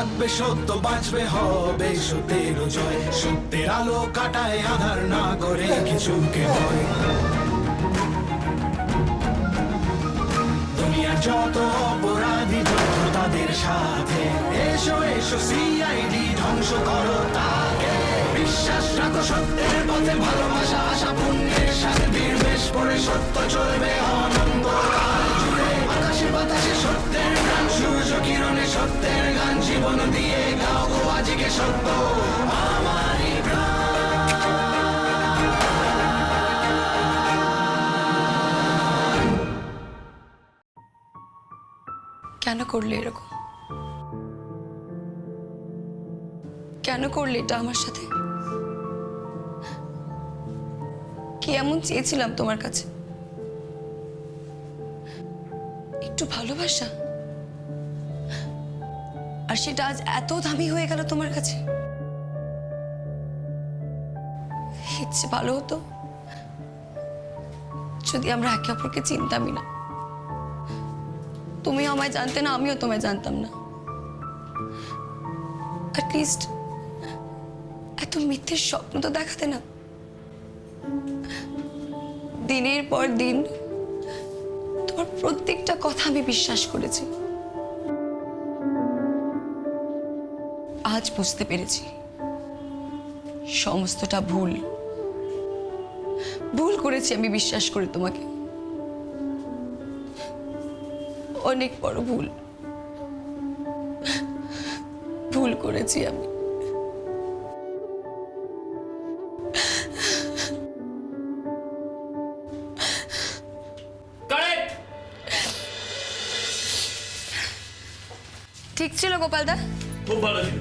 থাকবে সত্য, বাঁচবে হবে সত্যের জয়। সত্যের আলো কাটায় আধার, না করে কিছুকে ভয়। দুনিয়ার যত অপরাধী যত তাদের সাথে, এসো এসো সিআইডি ধ্বংস করো তাকে। বিশ্বাস রাখো সত্যের পথে, ভালোবাসা আশা পুণ্যের সাথে বীরবেশ পড়ে সত্য চলবে অনন্ত কাল জুড়ে। আকাশে বাতাসে সত্যের গান, সূর্য কিরণে সত্যের গান। জীবন দিয়ে গাও গো আজকে সত্য আমারই প্রাণ। কেন করলে এরকম? কেন করলে এটা আমার সাথে? কি এমন চেয়েছিলাম তোমার কাছে? একটু ভালোবাসা, আর সেটা আজ এত দামি হয়ে গেল তোমার কাছে। ইচ্ছে ভালো হতো যদি আমরা একে অপরকে চিনতামই না। তুমি আমায় জানতে না, আমিও তোমায় জানতাম না। অ্যাটলিস্ট এত মিথ্যের স্বপ্ন তো দেখাতে না। দিনের পর দিন তোমার প্রত্যেকটা কথা আমি বিশ্বাস করেছি। আজ বুঝতে পেরেছি সমস্তটা ভুল। ভুল করেছি আমি বিশ্বাস করে তোমাকে। অনেক বড় ভুল। ভুল করেছি আমি। ঠিক ছিল গোপালদা? খুব ভালো ছিল।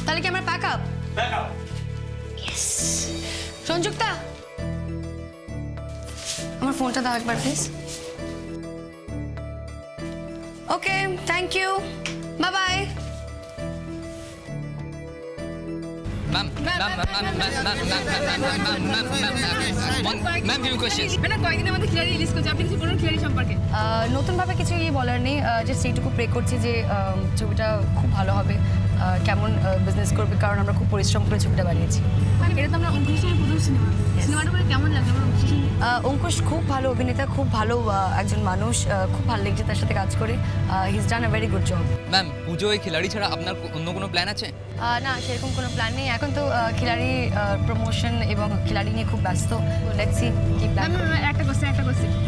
তাহলে কি আমার প্যাক আপ? সংযুক্তা, আমার ফোনটা দাও একবার please. Okay, thank you, bye bye. কয়েকদিনের মধ্যে খিলাড়ি রিলিজ করছে, আপনি কিছু বলুন খিলাড়ি সম্পর্কে। নতুনভাবে কিছুই বলার নেই, জাস্ট এইটুকু প্রে করছি যে ছবিটা খুব ভালো হবে। কেমন বিজনেস করবে, কারণ আমরা খুব পরিশ্রম করে ছবিটা বানিয়েছি। এটা তো আমরা অঙ্কুশের প্রথম সিনেমা। সিনেমাটা করে কেমন লাগলো আমার অঙ্কুশ? অঙ্কুশ খুব ভালো অভিনেতা, খুব ভালো একজন মানুষ। খুব ভালো লেগেছে তার সাথে কাজ করে। He is done a very good job. Ma'am, পুজোয় খিলাড়ি ছাড়া আপনার অন্য কোনো প্ল্যান আছে? না, সেরকম কোনো প্ল্যান নেই। এখন তো খিলাড়ি প্রমোশন এবং খিলাড়ি নিয়ে খুব ব্যস্ত। লেটস সি কি প্ল্যান। একটা কোশ্চেন।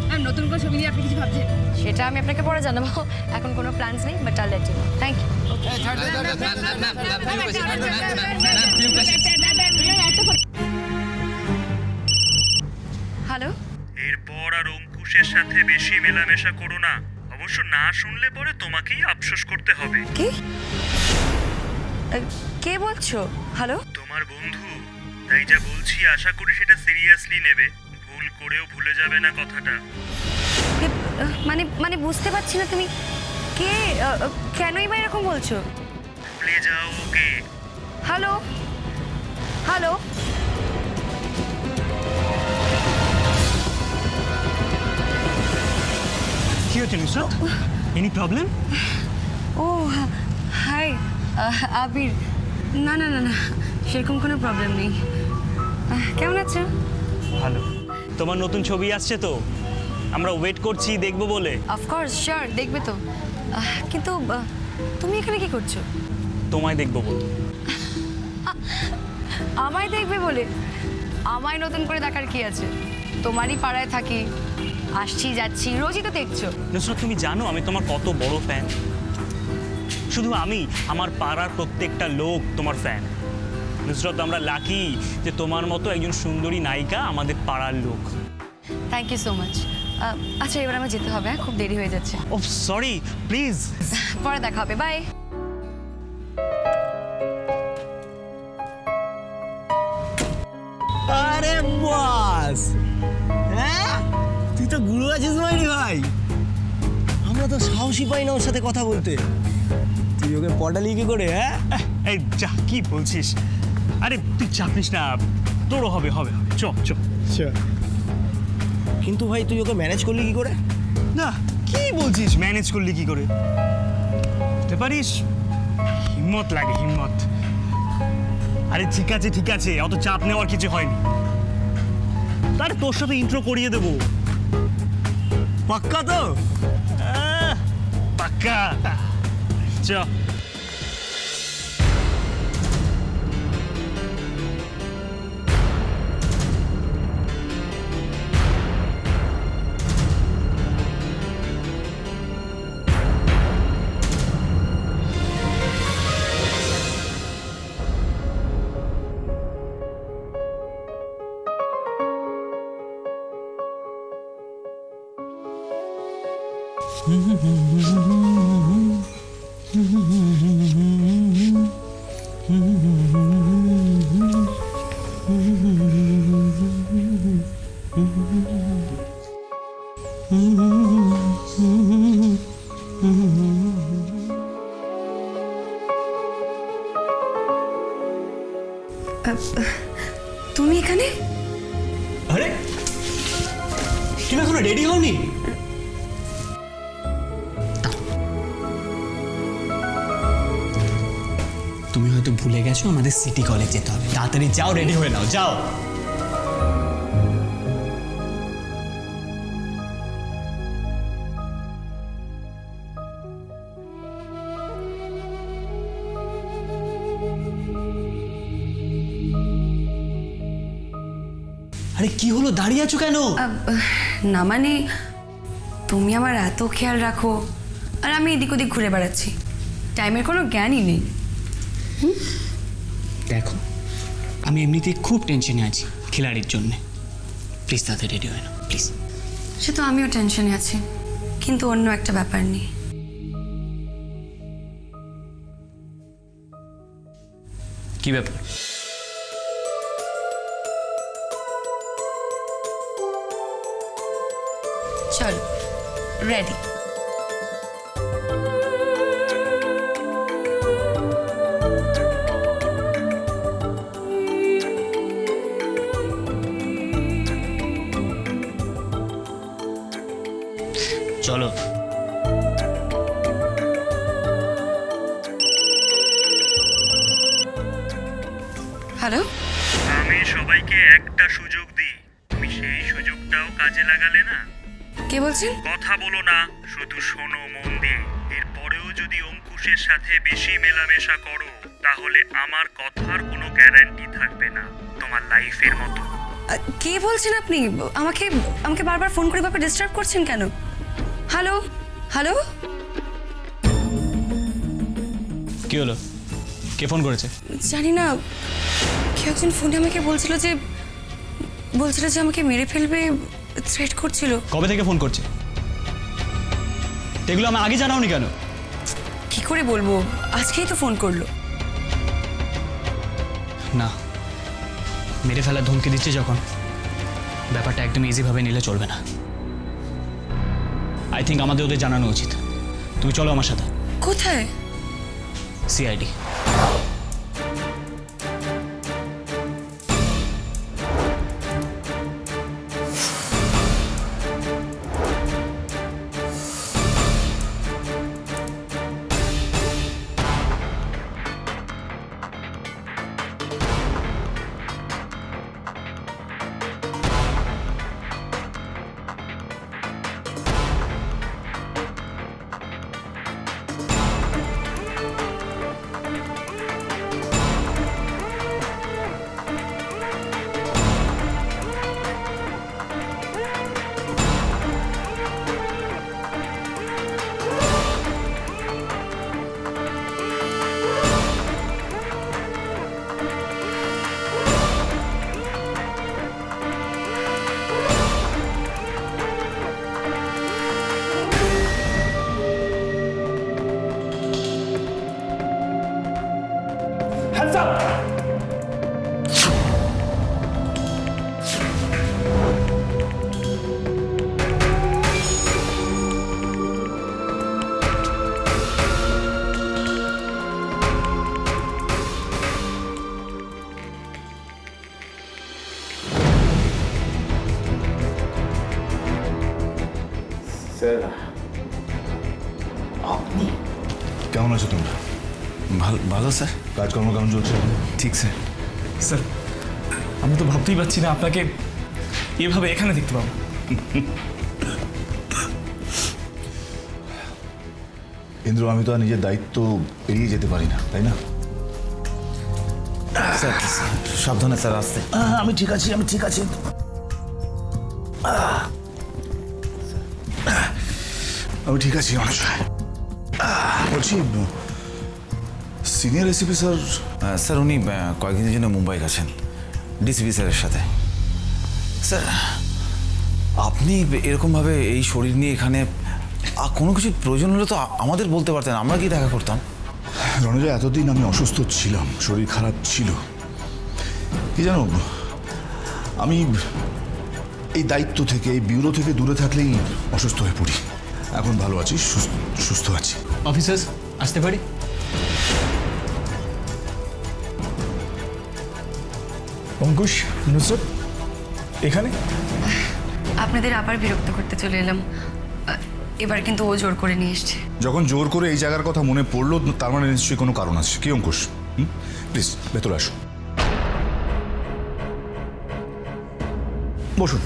ম্যাম, নতুন করে ছবি নিয়ে আপনি কিছু ভাবছেন? সেটা আমি আপনাকে পরে জানাবো। এখন কোনো প্ল্যানস নেই, but I let you know. Thank you. Hello. এরপর আর অঙ্কুশের সাথে বেশি মেলামেশা করো না। অবশ্য না শুনলে পরে তোমাকেই আফসোস করতে হবে। কি? কে বলছো? হ্যালো? তোমার বন্ধু। তাই যা বলছি আশা করি সেটা সিরিয়াসলি নেবে। ভুল করেও ভুলে যাবে না কথাটা। মানে বুঝতে পারছি না তুমি কে, কেনই বা এরকম বলছো? ভুলে যাও ওকে। Hello hello. কি হচ্ছে Nusrat? Any problem? Oh hi Abir. না না না না, সেরকম কোনো প্রবলেম নেই। কেমন আছো? ভালো। তোমার নতুন ছবি আসছে তো, আমরা ওয়েট করছি দেখবো বলে। অফকোর্স, শিওর, দেখবে তো। কিন্তু তুমি এখানে কি করছো? তোমায় দেখবো বলে। আমায় দেখবে বলে? আমায় নতুন করে দেখার কি আছে? তোমারই পাড়ায় থাকি, আসছি যাচ্ছি, রোজই তো দেখছো। নুসরাত, তুমি জানো আমি তোমার কত বড় ফ্যান। শুধু আমি, আমার পাড়ার প্রত্যেকটা লোক তোমার ফ্যান। নুসরাত, আমরা লাকি যে তোমার মতো একজন সুন্দরী নায়িকা আমাদের পাড়ার লোক। Thank you so much. আচ্ছা, এবার আমার যেতে হবে, খুব দেরি হয়ে যাচ্ছে। ও সরি, প্লিজ। পরে দেখা হবে, বাই। আরে বস, হ্যাঁ তুই তো গুরু আছিস মাইরি ভাই। আমরা তো সাহসী পাই না ওর সাথে কথা বলতে। তুই ওকে পটালি কি করে? হ্যাঁ এই যা, কি বলছিস? আরে তুই চাপিস না, তোরও হবে হবে হবে, চ চ। কিন্তু ভাই তুই ওকে ম্যানেজ করলি কি করে? না, কি বলছিস ম্যানেজ করলি কি করে? হতে পারিস? হিম্মত লাগে, হিম্মত। আরে ঠিক আছে, অত চাপ নেওয়ার কিছু হয়নি। তার তোর সাথে ইন্ট্রো করিয়ে দেবো। পাক্কা তো? পাক্কা। চ। তুমি এখানে? আরে তুমি এখনো রেডি হওনি? তুমি হয়তো ভুলে গেছো আমাদের সিটি কলেজ যেতে হবে। তাড়াতাড়ি যাও, রেডি হয়ে নাও, যাও। আরে কি হলো, দাঁড়িয়ে আছো কেন? না মানে তুমি আমার এত খেয়াল রাখো আর আমি এদিক ওদিক ঘুরে বেড়াচ্ছি, টাইমের কোনো জ্ঞানই নেই। দেখো আমি এমনিতেই খুব টেনশনে আছি খিলাড়ির জন্য। প্লিজ তাতে রেডি হয় না, প্লিজ। সে তো আমিও টেনশনে আছি, কিন্তু অন্য একটা ব্যাপার নেই। কি ব্যাপার? চলো, রেডি। চলো। হ্যালো, আমি সবাইকে একটা সুযোগ দিই, তুমি সেই সুযোগটাও কাজে লাগালে না। কে বলছেন? কথা বলো না, শুধু শোনো মন দিয়ে। এরপরেও যদি অঙ্কুশের সাথে বেশি মেলামেশা করো তাহলে আমার কথার কোনো গ্যারান্টি থাকবে না তোমার লাইফের মতো। কে বলছেন আপনি? আমাকে আমাকে বারবার ফোন করে বারবার ডিস্টার্ব করছেন কেন? হ্যালো হ্যালো, কি হলো, কে ফোন করেছে? জানি না, কেউ একজন ফোনে আমাকে বলছিল যে আমাকে মেরে ফেলবে, থ্রেট করছিল। কবে থেকে ফোন করছে? এগুলো আমি আগে জানাওনি কেন? কি করে বলবো, আজকেই তো ফোন করলো। না, মেরে ফেলার ধমকি দিচ্ছে যখন, ব্যাপারটা একদম ইজিভাবে নিলে চলবে না। আই থিঙ্ক আমাদের ওদের জানানো উচিত। তুমি চলো আমার সাথে। কোথায়? সিআইডি। স্যার আপনি কেমন আছো তোমরা? ভালো স্যার। কাজকর্ম কেমন চলছে? ঠিক স্যার। স্যার আমি তো ভাবতেই পারছি না আপনাকে এভাবে এখানে দেখতে পাবো। ইন্দ্র, আমি তো আর নিজের দায়িত্ব এড়িয়ে যেতে পারি না, তাই না? স্যার সাবধানে স্যার, আসতে। আমি ঠিক আছি, আমি ঠিক আছি। আমি ঠিক আছি মানুষ। বলছি, সিনিয়র এসিপি স্যার? স্যার উনি কয়েকদিনের জন্য মুম্বাই গেছেন ডিসিপি স্যারের সাথে। স্যার আপনি এরকমভাবে এই শরীর নিয়ে এখানে কোনো কিছু প্রয়োজন হলে তো আমাদের বলতে পারতেন, আমরা কি দেখা করতাম। রণজা, এতদিন আমি অসুস্থ ছিলাম, শরীর খারাপ ছিল। কি জানো, আমি এই দায়িত্ব থেকে, এই ব্যুরো থেকে দূরে থাকলেই অসুস্থ হয়ে পড়ি। এখন ভালো আছি, সুস্থ আছি। অফিসার্স আসতে পারি? অঙ্কুশ, নুসরত এখানে? আপনাদের আবার বিরক্ত করতে চলে এলাম। এবার কিন্তু ও জোর করে নিয়ে এসছে। যখন জোর করে এই জায়গার কথা মনে পড়লো, তার মানে নিশ্চয়ই কোনো কারণ আছে। কি অঙ্কুশ, প্লিজ ভেতরে আসুন, বসুন।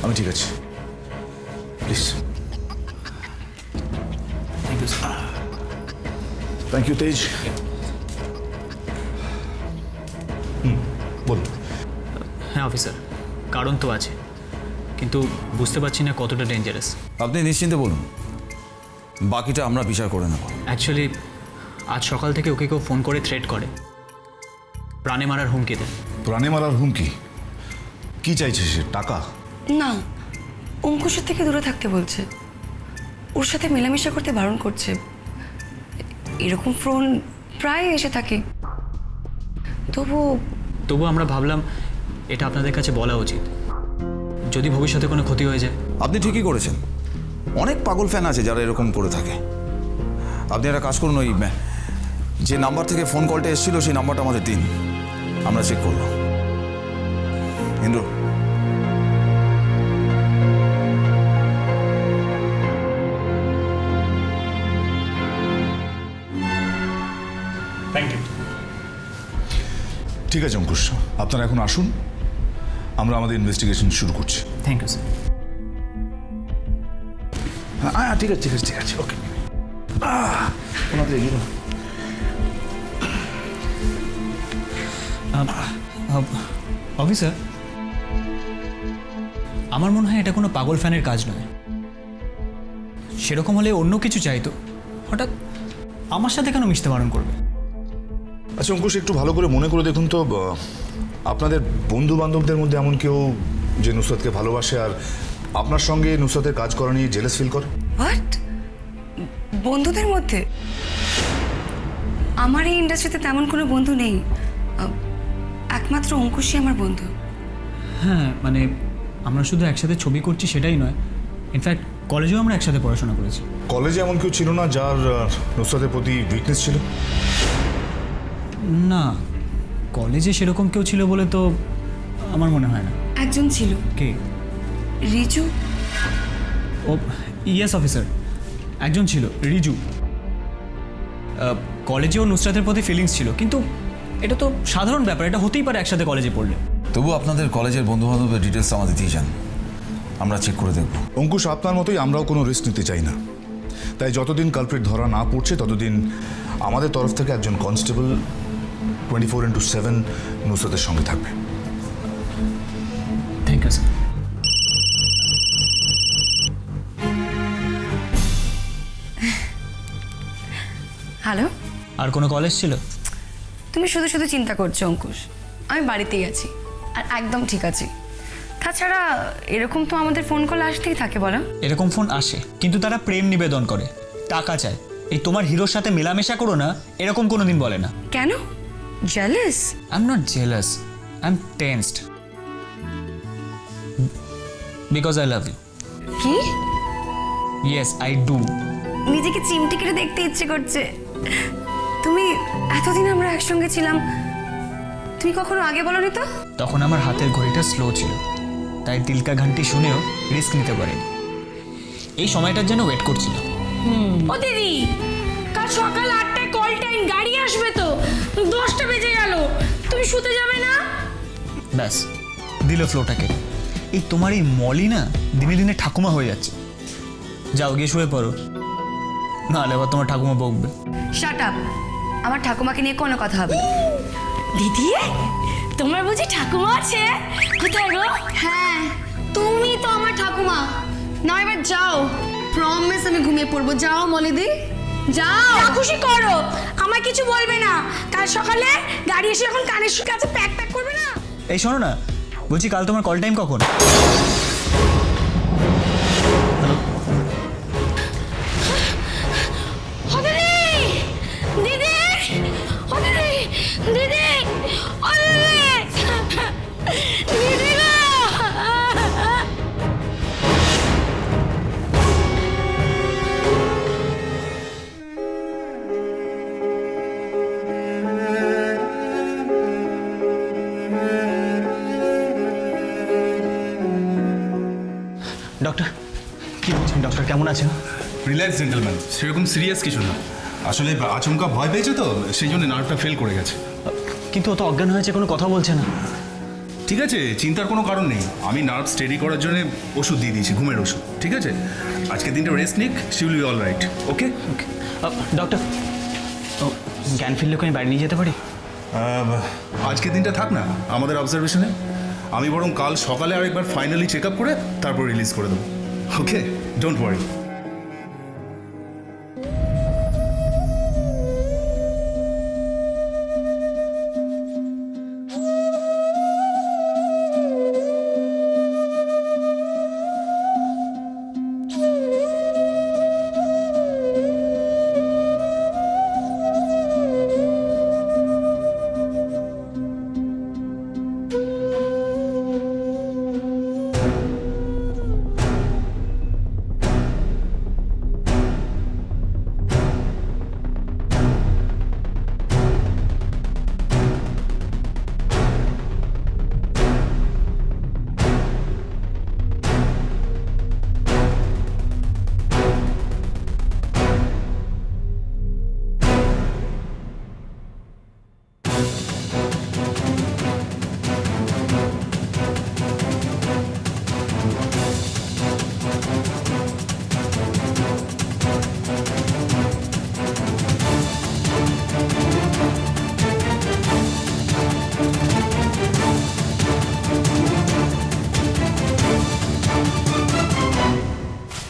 আমি ঠিক আছি, প্লিজ। থ্যাংক ইউ তেজ। বলুন। হ্যাঁ অফিসার, কারণ তো আছে, কিন্তু বুঝতে পারছি না কতটা ডেঞ্জারাস। আপনি নিশ্চিন্তে বলুন, বাকিটা আমরা বিচার করে নেব। অ্যাকচুয়ালি আজ সকাল থেকে ওকে কেউ ফোন করে থ্রেট করে, প্রাণে মারার হুমকি দেয়। প্রাণে মারার হুমকি? কি চাইছে সে? টাকা? না, অঙ্কুশের থেকে দূরে থাকতে বলছে, ওর সাথে মেলামেশা করতে বারণ করছে। এরকম ফোন প্রায় এসে থাকে। তবু আমরা ভাবলাম এটা আপনাদের কাছে বলা উচিত, যদি ভবিষ্যতে কোনো ক্ষতি হয়ে যায়। আপনি ঠিকই করেছেন, অনেক পাগল ফ্যান আছে যারা এরকম করে থাকে। আপনি একটা কাজ করুন, ওই যে নাম্বার থেকে ফোন কলটা এসেছিল সেই নাম্বারটা আমাদের দিন, আমরা চেক করব। Indra, thank you. ঠিক আছে অঙ্কুশ, আপনারা এখন আসুন, আমরা আমাদের ইনভেস্টিগেশন শুরু করছি। Thank you sir. হ্যাঁ ঠিক আছে, ঠিক আছে, ঠিক আছে, ওকে। ওনাদের এগিয়ে দাও। অফিসার, আমার মনে হয় এটা কোনো পাগল ফ্যানের কাজ নয়। সেরকম হলে অন্য কিছু চাইতো, হঠাৎ আমার সাথে কেন মিশতে বারণ করবে? আচ্ছা অঙ্কুশ, একটু ভালো করে মনে করে দেখুন তো, আপনাদের বন্ধু বান্ধবদের মধ্যে এমন কেউ যে নুসরতকে ভালোবাসে আর আপনার সঙ্গে নুসরতের কাজ করা নিয়ে জেলাস ফিল করে? হোয়াট? বন্ধুদের মধ্যে? আমার এই ইন্ডাস্ট্রিতে তেমন কোনো বন্ধু নেই, একমাত্র অঙ্কুশই আমার বন্ধু। হ্যাঁ মানে আমরা শুধু একসাথে ছবি করছি সেটাই নয়, ইনফ্যাক্ট কলেজেও আমরা একসাথে পড়াশোনা করেছি। কলেজে এমন কেউ ছিল না যার নুসরতের প্রতি উইকনেস ছিল? না, কলেজে সেরকম কেউ ছিল বলে তো আমার মনে হয় না। একজন ছিল। কে? রিজু। ও ইয়েস অফিসার, একজন ছিল রিজু। কলেজেও নুসরাতের প্রতি ফিলিংস ছিল, কিন্তু এটা তো সাধারণ ব্যাপার, এটা হতেই পারে একসাথে কলেজে পড়লে। তবু আপনাদের কলেজের বন্ধুবান্ধবের ডিটেলস আমাদের দিয়ে যান, আমরা চেক করে দেখব। অঙ্কুশ, আপনার মতোই আমরাও কোনো রিস্ক নিতে চাই না, তাই যতদিন কালপ্রিট ধরা না পড়ছে ততদিন আমাদের তরফ থেকে একজন কনস্টেবল 24/7 নুসরতের সঙ্গে থাকবে। Thank you sir. হ্যালো, আর কোনো কলেজ ছিল? তুমি শুধু শুধু চিন্তা করছো অঙ্কুশ, আমি বাড়িতেই আছি আর একদম ঠিক আছি। তাছাড়া এরকম তো আমাদের ফোন কল আসতেই থাকে, বলো। এরকম ফোন আসে, কিন্তু তারা প্রেম নিবেদন করে, টাকা চায়। এই তোমার হিরোর সাথে মেলামেশা করো না, এরকম কোনোদিন বলে না। কেন? Jealous? I am not jealous, I am tensed because I love you. কি? Yes I do. নিজেকে চিমটি কেটে দেখতে ইচ্ছে করছে। তুমি এতদিন আমরা একসঙ্গে ছিলাম, তুমি কখনো আগে বলনি তো? তখন আমার হাতের ঘড়িটা স্লো ছিল, তাই দিলকা ঘন্টি শুনেও রিস্ক নিতে পারিনি। এই সময়টার জন্য ওয়েট করছিলাম, ও দিদি, কাল সকাল 8টায় কল টাইম, গাড়ি আসবে তো, 10টা বেজে গেল, তুমি শুতে যাবে না? ব্যাস দিল ফ্লোটাকে। এই তোমার এই মলি না দিনে দিনে ঠাকুমা হয়ে যাচ্ছে। যাও গিয়ে শুয়ে পড়ো, নাহলে আবার তোমার ঠাকুমা বকবে। শাট আপ, আমার ঠাকুমাকে নিয়ে কোনো কথা হবে না। দিদি, তোমার বুঝি ঠাকুমা আছে? কোথায় গো? হ্যাঁ, তুমি তো আমার ঠাকুমা। না এবার যাও, প্রমিস আমি ঘুমিয়ে পড়বো। যাও মলিদি, যাও। যা খুশি করো, আমায় কিছু বলবে না। কাল সকালে গাড়ি এসে যখন কানের কাছে প্যাক করবে না। এই শোনো না, বলছি কাল তোমার কল টাইম কখন? ও দিদি, দিদি, ও দিদি, দিদি, ও দিদি, দিদি গো। ডক্টর কি বলছেন? ডক্টর কেমন আছেন? রিল্যাক্স জেন্টলম্যান, সেরকম সিরিয়াস কিছু না। আসলে আচমকা ভয় পেয়েছে তো, সেই জন্য নার্ভটা ফেল করে গেছে। কিন্তু ও তো অজ্ঞান হয়েছে, কোনো কথা বলছে না। ঠিক আছে, চিন্তার কোনো কারণ নেই। আমি নার্ভ স্টেডি করার জন্য ওষুধ দিয়ে দিয়েছি, ঘুমের ওষুধ। ঠিক আছে, আজকে দিনটা রেস্ট নিক, she will be all right. Okay okay doctor, ও জ্ঞান ফিরলে আমি বাড়ি নিয়ে যেতে পারি? আজকে দিনটা থাক না আমাদের অবজারভেশনে। আমি বরং কাল সকালে আরেকবার ফাইনালি চেক আপ করে তারপর রিলিজ করে দেবো। ওকে, ডোন্ট ওয়ারি।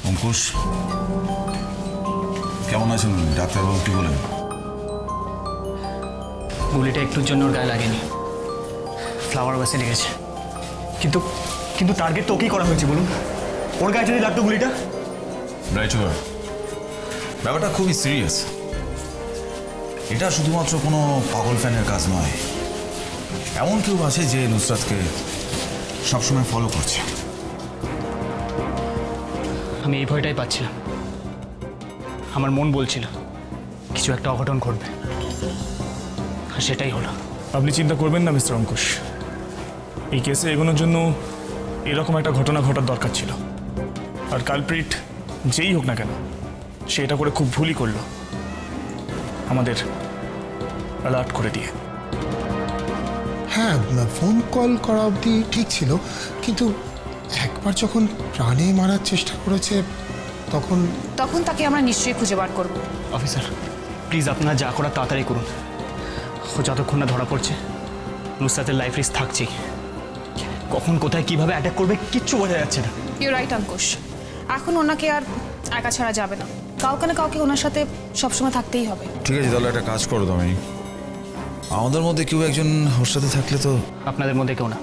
অঙ্কুশ কেমন আছেন? ডাক্তারবাবু কি বলেন? গুলিটা একটুর জন্য ওর গায়ে লাগেনি, ফ্লাওয়ার বাসে লেগেছে। কিন্তু কিন্তু টার্গেট তো ওকেই করা হয়েছে, বলুন। ওর গায়ে যদি লাগতো গুলিটা? রাইট, ব্যাপারটা খুবই সিরিয়াস। এটা শুধুমাত্র কোনো পাগল ফ্যানের কাজ নয়। এমন কেউ আছে যে নুসরাতকে সবসময় ফলো করছে। আমি এই ভয়টাই পাচ্ছিলাম। আমার মন বলছিল কিছু একটা অঘটন ঘটবে, আর সেটাই হলো। আপনি চিন্তা করবেন না মিস্টার অঙ্কুশ, এই কেসে এগোনোর জন্য এরকম একটা ঘটনা ঘটার দরকার ছিল। আর কালপ্রিট যেই হোক না কেন, সে এটা করে খুব ভুলই করলো, আমাদের অ্যালার্ট করে দিয়ে। হ্যাঁ, ফোন কল করা অবধি ঠিক ছিল, কিন্তু একবার যখন প্রাণে মারার চেষ্টা করেছে তখন তাকে আমরা নিশ্চয়ই খুঁজে বার করব। অফিসার প্লিজ, আপনারা যা করার তাড়াতাড়ি করুন। ও যতক্ষণ না ধরা পড়ছে নুসরাতের লাইফ রিস্ক থাকছেই। কখন কোথায় কিভাবে অ্যাটাক করবে কিচ্ছু বোঝা যাচ্ছে না। ইউ রাইট অঙ্কুশ, এখন ওনাকে আর একা ছাড়া যাবে না। কাউকে না কাউকে ওনার সাথে সবসময় থাকতেই হবে। ঠিক আছে, তাহলে একটা কাজ করো তুমি, আমাদের মধ্যে কেউ একজন ওর সাথে থাকলে তো। আপনাদের মধ্যে কেউ না,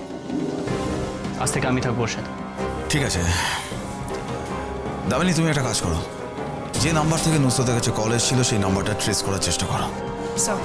আজ থেকে আমি থাকবো ওর সাথে। ঠিক আছে দামিনী, তুমি একটা কাজ করো, যে নাম্বার থেকে নুসরাতের কাছে কল এসেছিল সেই নাম্বারটা ট্রেস করার চেষ্টা করো। স্যার,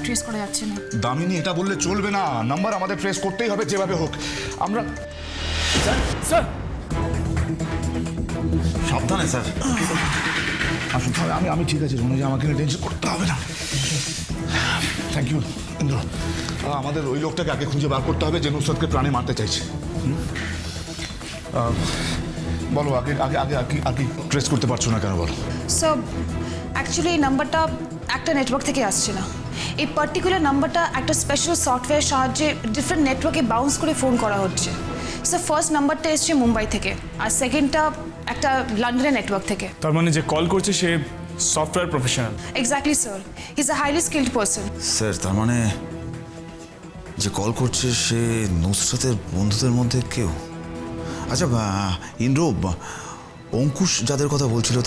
নাম্বার ট্রেস করা যাচ্ছে না। দামিনী, এটা বললে চলবে না। নাম্বার আমাদের ট্রেস করতেই হবে যেভাবে হোক। আমরা স্যার সাবধানে স্যার। আসুন, আমি ঠিক আছে রনুজা, আমাকে টেনশন করতে হবে না। Thank you Indra. আমাদের ওই লোকটাকে আগে খুঁজে বার করতে হবে যে নুসরাতকে প্রাণে মারতে চাইছে। বলো, আগে আগে আগে আগে ট্রেস করতে পারছো না কেন বলো? স্যার অ্যাকচুয়ালি এই নাম্বারটা একটা নেটওয়ার্ক থেকে আসছে না। এই পার্টিকুলার নাম্বারটা একটা স্পেশাল সফটওয়্যার সাহায্যে ডিফারেন্ট নেটওয়ার্কে বাউন্স করে ফোন করা হচ্ছে। স্যার ফার্স্ট নাম্বারটা এসছে মুম্বাই থেকে, আর সেকেন্ডটা একটা লন্ডনের নেটওয়ার্ক থেকে। তার মানে যে কল করছে সে software professional. Exactly sir, he is a highly skilled person. Sir তার মানে যে কল করছে সে নুসরাতের বন্ধুদের মধ্যে কেউ। আচ্ছা ইন্দ্র, অঙ্কুশ যাদের কথা বলছিল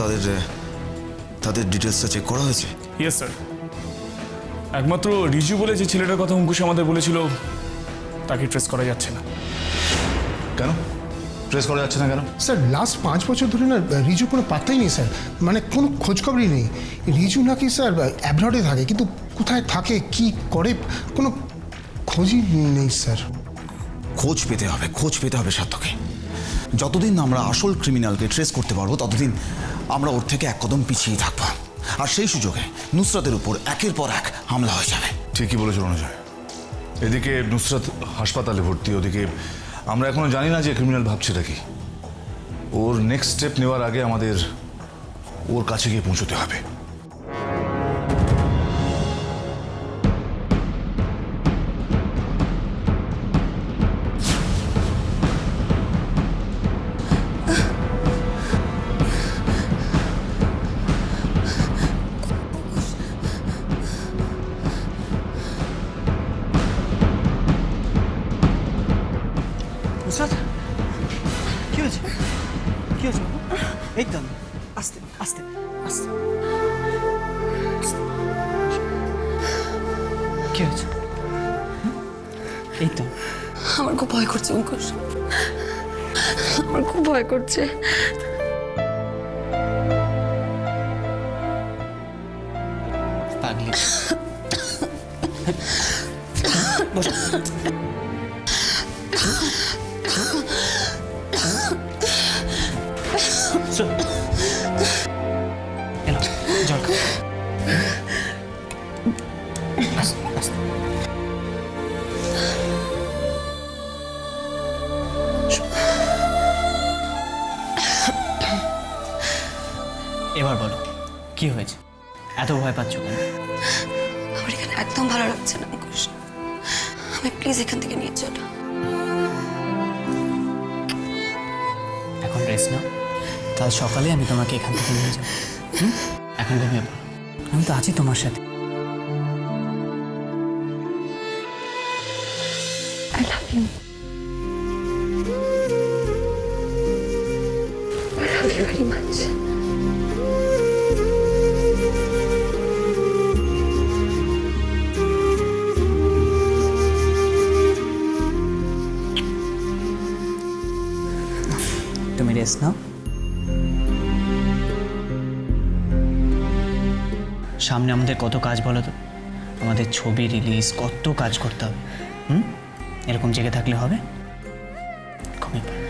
তাদের ডিটেলসটা চেক করা হয়েছে? Yes sir. একমাত্র রিজু বলে যে ছেলেটার কথা অঙ্কুশ আমাদের বলেছিল তাকে ট্রেস করা যাচ্ছে না। কেন ট্রেস করা যাচ্ছে না কেন? স্যার লাস্ট 5 বছর ধরে না রিজু কোনো পাত্তাই নেই স্যার, মানে কোনো খোঁজখবরই নেই। রিজু নাকি স্যার অ্যাব্রডে থাকে, কিন্তু কোথায় থাকে কি করে কোনো খোঁজই নেই স্যার। খোঁজ পেতে হবে সার্থকে। যতদিন আমরা আসল ক্রিমিনালকে ট্রেস করতে পারবো ততদিন আমরা ওর থেকে এক কদম পিছিয়ে থাকবো, আর সেই সুযোগে নুসরাতের উপর একের পর এক হামলা হয়ে যাবে। ঠিকই বলেছো রণজয়। এদিকে নুসরাত হাসপাতালে ভর্তি, ওদিকে আমরা এখনো জানি না যে ক্রিমিনাল ভাবছেটা কি। ওর নেক্সট স্টেপ নেওয়ার আগে আমাদের ওর কাছে গিয়ে পৌঁছতে হবে। নুসরাত কি হয়েছে? কি হয়েছে? এই তো আস্তে আস্তে আস্তে। কি হয়েছে? এই তো। আমার খুব ভয় করছে অঙ্কুশ, আমার খুব ভয় করছে। পাগলি বস। জল খাও। এবার বলো কি হয়েছে? এত ভয় পাচ্ছ কেন? আমার এখানে একদম ভালো লাগছে না অঙ্কুশ, আমি প্লিজ এখান থেকে নিয়ে চলো। এখন রেস্ট নাও, কাল সকালে আমি তোমাকে এখান থেকে নিয়ে যাবো। এখন ঘুমিয়ে পড়ো, আমি তো আছি তোমার সাথে। I love you. I love you very much. তুমি রেস্ট নাও। সামনে আমাদের কত কাজ বলো তো, আমাদের ছবি রিলিজ, কত কাজ করতে হবে। এরকম জেগে থাকলে হবে? ঘুমিয়ে পড়ো।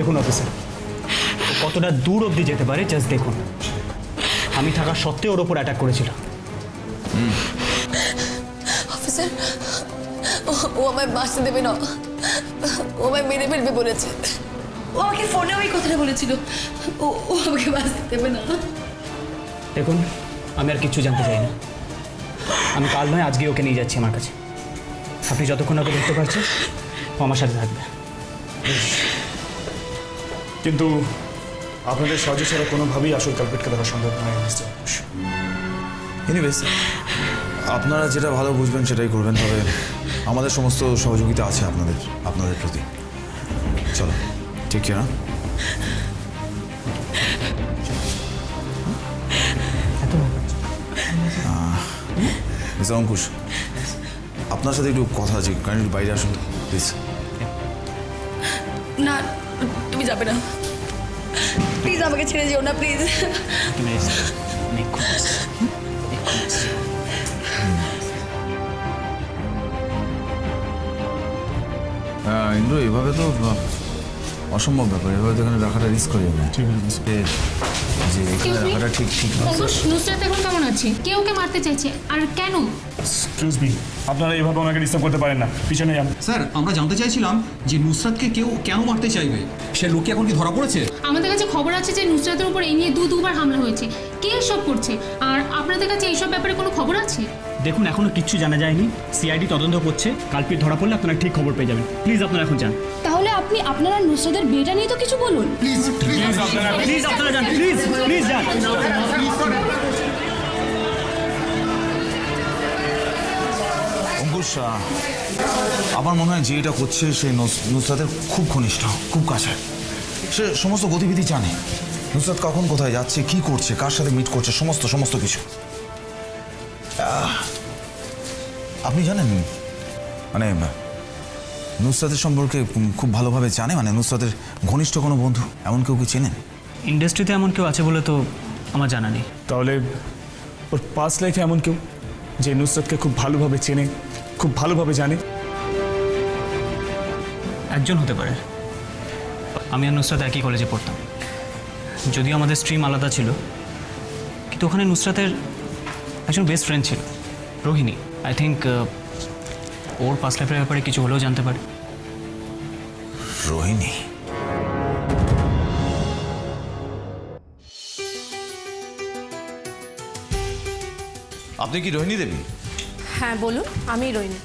দেখুন অফিসার, ও কতটা দূর অবধি যেতে পারে জাস্ট দেখুন। আমি থাকা সত্ত্বেও ওর ওপর অ্যাটাক করেছিল। অফিসার, ও আমায় বাঁচতে দেবে না, ও আমায় মেরে ফেলবে বলেছে। ও আমাকে ফোনে ওই কথাটা বলেছিল, ও আমাকে বাঁচতে দেবে না। দেখুন, আমি আর কিচ্ছু জানতে চাই না। আমি কাল নয় আজকে ওকে নিয়ে যাচ্ছি আমার কাছে। আপনি যতক্ষণ ওকে দেখতে পাচ্ছেন ও আমার সাথে থাকবে। কিন্তু আপনাদের সাহায্য ছাড়া কোনোভাবেই আসল কালপিটকে ধরা সম্ভব নয় মিস্টার অঙ্কুশ। এনিওয়েজ, আপনারা যেটা ভালো বুঝবেন সেটাই করবেন, তবে আমাদের সমস্ত সহযোগিতা আছে আপনাদের প্রতি। চলো, ঠিক কেয়ার। মিস্টার অঙ্কুশ, আপনার সাথে একটু কথা আছে, কাইন্ডলি বাইরে আসুন প্লিজ। না, তুমি যাবে না, প্লিজ আমাকে ছেড়ে যেও না, প্লিজ। ইন্দ্র, এভাবে তো অসম্ভব ব্যাপার, এভাবে তো এখানে রাখাটা রিস্ক হয়ে যাবে। যে এখানে রাখাটা ঠিক না। নুসরাত এখন কেমন আছে? কে ওকে মারতে চাইছে আর কেন? এক্সকিউজ মি, আপনারা এইভাবে ওনাকে ডিস্টার্ব করতে পারেন না, পিছনে যান। স্যার, আমরা জানতে চাইছিলাম যে নুসরাতকে কেউ কেন মারতে চাইবে, সে লোককে এখন কি ধরা পড়েছে? আমাদের কাছে খবর আছে যে নুসরাতের উপর এই নিয়ে দুবার হামলা হয়েছে। কে এসব করছে? আর আপনাদের কাছে এইসব ব্যাপারে কোনো খবর আছে? দেখুন, এখনো কিচ্ছু জানা যায়নি। সিআইডি তদন্ত করছে, কালপিট ধরা পড়লে আপনারা ঠিক খবর পেয়ে যাবেন। প্লিজ আপনারা এখন যান। তাহলে আপনারা নুসরাতের বিয়েটা নিয়ে তো কিছু বলুন। প্লিজ আপনারা যান, প্লিজ যান। অঙ্কুশ, আমার মনে হয় যে এটা করছে সে নুসরাতের খুব ঘনিষ্ঠ, খুব কাছে। সে সমস্ত গতিবিধি জানে, নুসরাত কখন কোথায় যাচ্ছে, কি করছে, কার সাথে মিট করছে, সমস্ত কিছু। আপনি জানেন, মানে নুসরাতের সম্পর্কে খুব ভালোভাবে জানে, মানে নুসরাতের ঘনিষ্ঠ কোনো বন্ধু এমন কেউ কি চেনেন? ইন্ডাস্ট্রিতে এমন কেউ আছে বলে তো আমার জানা নেই। তাহলে ওর পাস্ট লাইফে এমন কেউ যে নুসরাতকে খুব ভালোভাবে চেনে, খুব ভালোভাবে জানে? একজন হতে পারে। আমি আর নুসরাত একই কলেজে পড়তাম, যদিও আমাদের স্ট্রিম আলাদা ছিল, কিন্তু ওখানে নুসরাতের একজন বেস্ট ফ্রেন্ড ছিল, Rohini. I think or past লাইফের ব্যাপারে কিছু হলেও জানতে পারে। রোহিণী? আপনি কি রোহিণী দেবী? হ্যাঁ বলুন, আমি রোহিণী।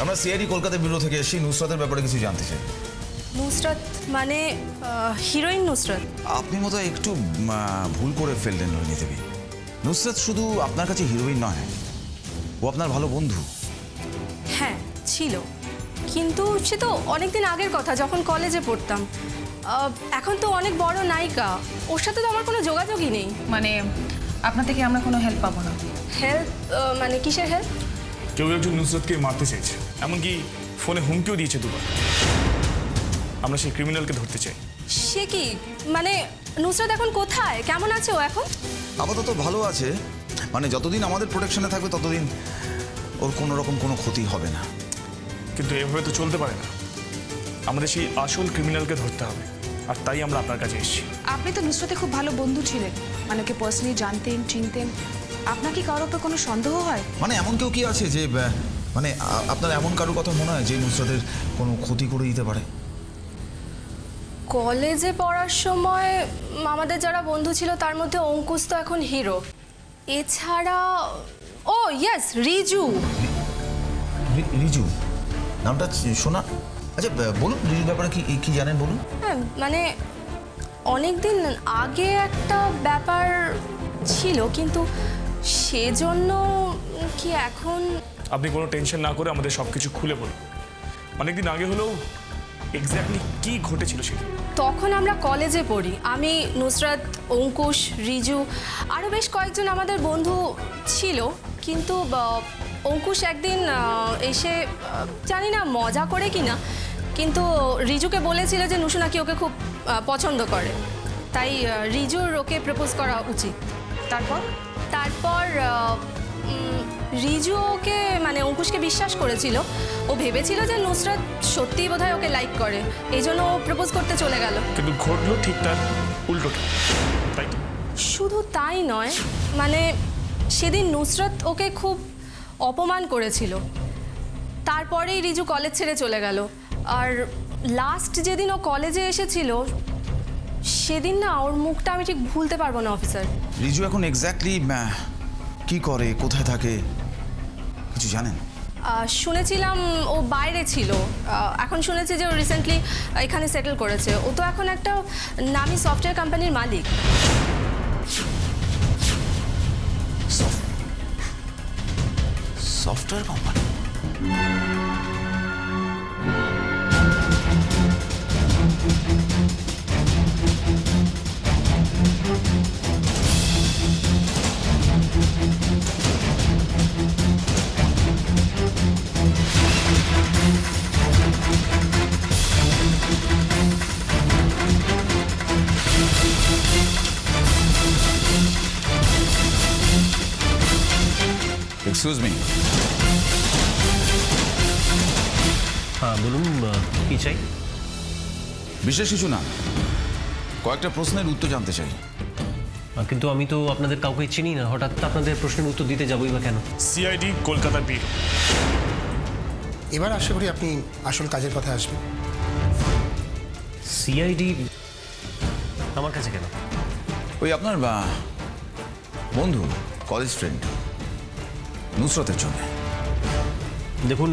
আমরা সিআইডি কলকাতা ব্যুরো থেকে এসেছি, নুসরাতের ব্যাপারে কিছু জানতে চাই। নুসরাত মানে হিরোইন নুসরাত? আপনি মতো একটু ভুল করে ফেললেন রোহিণী দেবী। নুসরাত শুধু আপনার কাছে হিরোইন নয়, ও আপনার ভালো বন্ধু। হ্যাঁ ছিল, কিন্তু সে তো অনেকদিন আগের কথা, যখন কলেজে পড়তাম। এখন তো অনেক বড় নায়িকা, ওর সাথে তো আমার কোনো যোগাযোগই নেই। মানে আপনার থেকে আমরা কোনো হেল্প পাবো না? হেল্প মানে কিসের হেল্প? কেউ একজন নুসরাতকে মারতে চাইছে, এমনকি ফোনে হুমকিও দিয়েছে দুবার। আমরা সেই ক্রিমিনালকে ধরতে চাই। সে কি মানে নুসরাত এখন কোথায়, কেমন আছে ও এখন? আপাতত ভালো আছে, মানে যতদিন আমাদের প্রোটেকশনে থাকবে ততদিন ওর কোনো রকম কোনো ক্ষতি হবে না। কিন্তু এভাবে তো চলতে পারে না, আমাদের সেই আসল ক্রিমিনালকে ধরতে হবে, আর তাই আমরা আপনার কাছে এসেছি। আপনি তো নুসরাতে খুব ভালো বন্ধু ছিলেন, মানে ওকে পার্সোনালি জানতেন, চিনতেন। আপনার কি কারোর উপর কোনো সন্দেহ হয়? মানে এমন কেউ কি আছে যে মানে আপনার এমন কারোর কথা মনে হয় যে নুসরাতের কোনো ক্ষতি করে দিতে পারে? কলেজে পড়ার সময় আমাদের যারা বন্ধু ছিল তার মধ্যে অঙ্কুশ তো এখন হিরো। এছাড়া ও ইয়েস, রিজু। রিজু নামটা শোনা। আচ্ছা বলুন, রিজুর ব্যাপারে কি জানেন বলুন। হ্যাঁ মানে অনেক দিন আগে একটা ব্যাপার ছিল, কিন্তু সেজন্য কি এখন? আপনি কোনো টেনশন না করে আমাদের সব কিছু খুলে বলুন। অনেকদিন আগে হলেও এক্স্যাক্টলি কি ঘটেছিল সেটা? তখন আমরা কলেজে পড়ি, আমি, নুসরাত, অঙ্কুশ, রিজু, আরও বেশ কয়েকজন আমাদের বন্ধু ছিল। কিন্তু অঙ্কুশ একদিন এসে, জানি না মজা করে কি না, কিন্তু রিজুকে বলেছিল যে নুসু নাকি ওকে খুব পছন্দ করে, তাই রিজুর ওকে প্রপোজ করা উচিত। তারপর রিজু ওকে মানে অঙ্কুশকে বিশ্বাস করেছিল। ও ভেবেছিল যে নুসরাত সত্যিই বোধহয় ওকে লাইক করে, এই জন্য ও প্রপোজ করতে চলে গেল। কিন্তু ঘটলো ঠিক তার উল্টোটা, তাই তো? শুধু তাই নয়, মানে সেদিন নুসরাত ওকে খুব অপমান করেছিল। তারপরেই রিজু কলেজ ছেড়ে চলে গেল। আর লাস্ট যেদিন ও কলেজে এসেছিল সেদিন না ওর মুখটা আমি ঠিক ভুলতে পারবো না অফিসার। রিজু এখন এক্স্যাক্টলি কি করে, কোথায় থাকে, কিছু জানেন? শুনেছিলাম ও বাইরে ছিল, এখন শুনেছি যে ও রিসেন্টলি এখানে সেটেল করেছে। ও তো এখন একটা নামি সফটওয়্যার কোম্পানির মালিক। Software company? Excuse me. হ্যাঁ বলুন, কী চাই? বিশেষ কিছু না, কয়েকটা প্রশ্নের উত্তর জানতে চাই। কিন্তু আমি তো আপনাদের কাউকে চিনি না, হঠাৎ আপনাদের প্রশ্নের উত্তর দিতে যাবোই বা কেন? CID Kolkata bureau. এবার আশা করি আপনি আসল কাজের কথা আসবেন। সিআইডি আমার কাছে কেন? ওই আপনার বন্ধু, কলেজ ফ্রেন্ড নুসরতের জন্য। দেখুন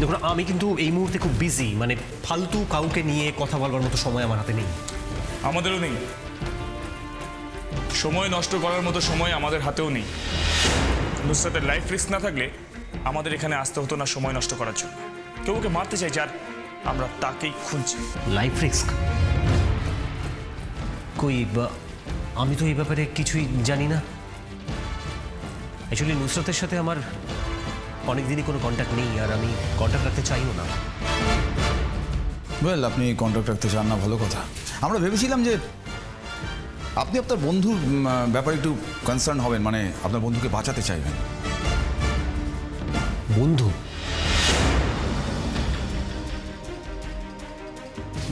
দেখুন, আমি কিন্তু এই মুহূর্তে খুব বিজি, মানে ফালতু কাউকে নিয়ে কথা বলবার মতো সময় আমার হাতে নেই। আমাদেরও নেই, সময় নষ্ট করার মতো সময় আমাদের হাতেও নেই। নুসরাতের লাইফ রিস্ক না থাকলে আমাদের এখানে আসতে হতো না সময় নষ্ট করার জন্য। কেউ ওকে মারতে চাই, যার আমরা তাকেই খুঁজছি। Life risk? কই, আমি তো এই ব্যাপারে কিছুই জানি না। অ্যাকচুয়ালি নুসরতের সাথে আমার অনেক দিনই কোনো কন্ট্যাক্ট নেই, আর আমি কন্ট্যাক্ট রাখতে চাইও না। ওয়েল, আপনি কন্ট্যাক্ট রাখতে চান না, ভালো কথা। আমরা ভেবেছিলাম যে আপনি আপনার বন্ধুর ব্যাপারে একটু কনসার্ন হবেন, মানে আপনার বন্ধুকে বাঁচাতে চাইবেন। বন্ধু?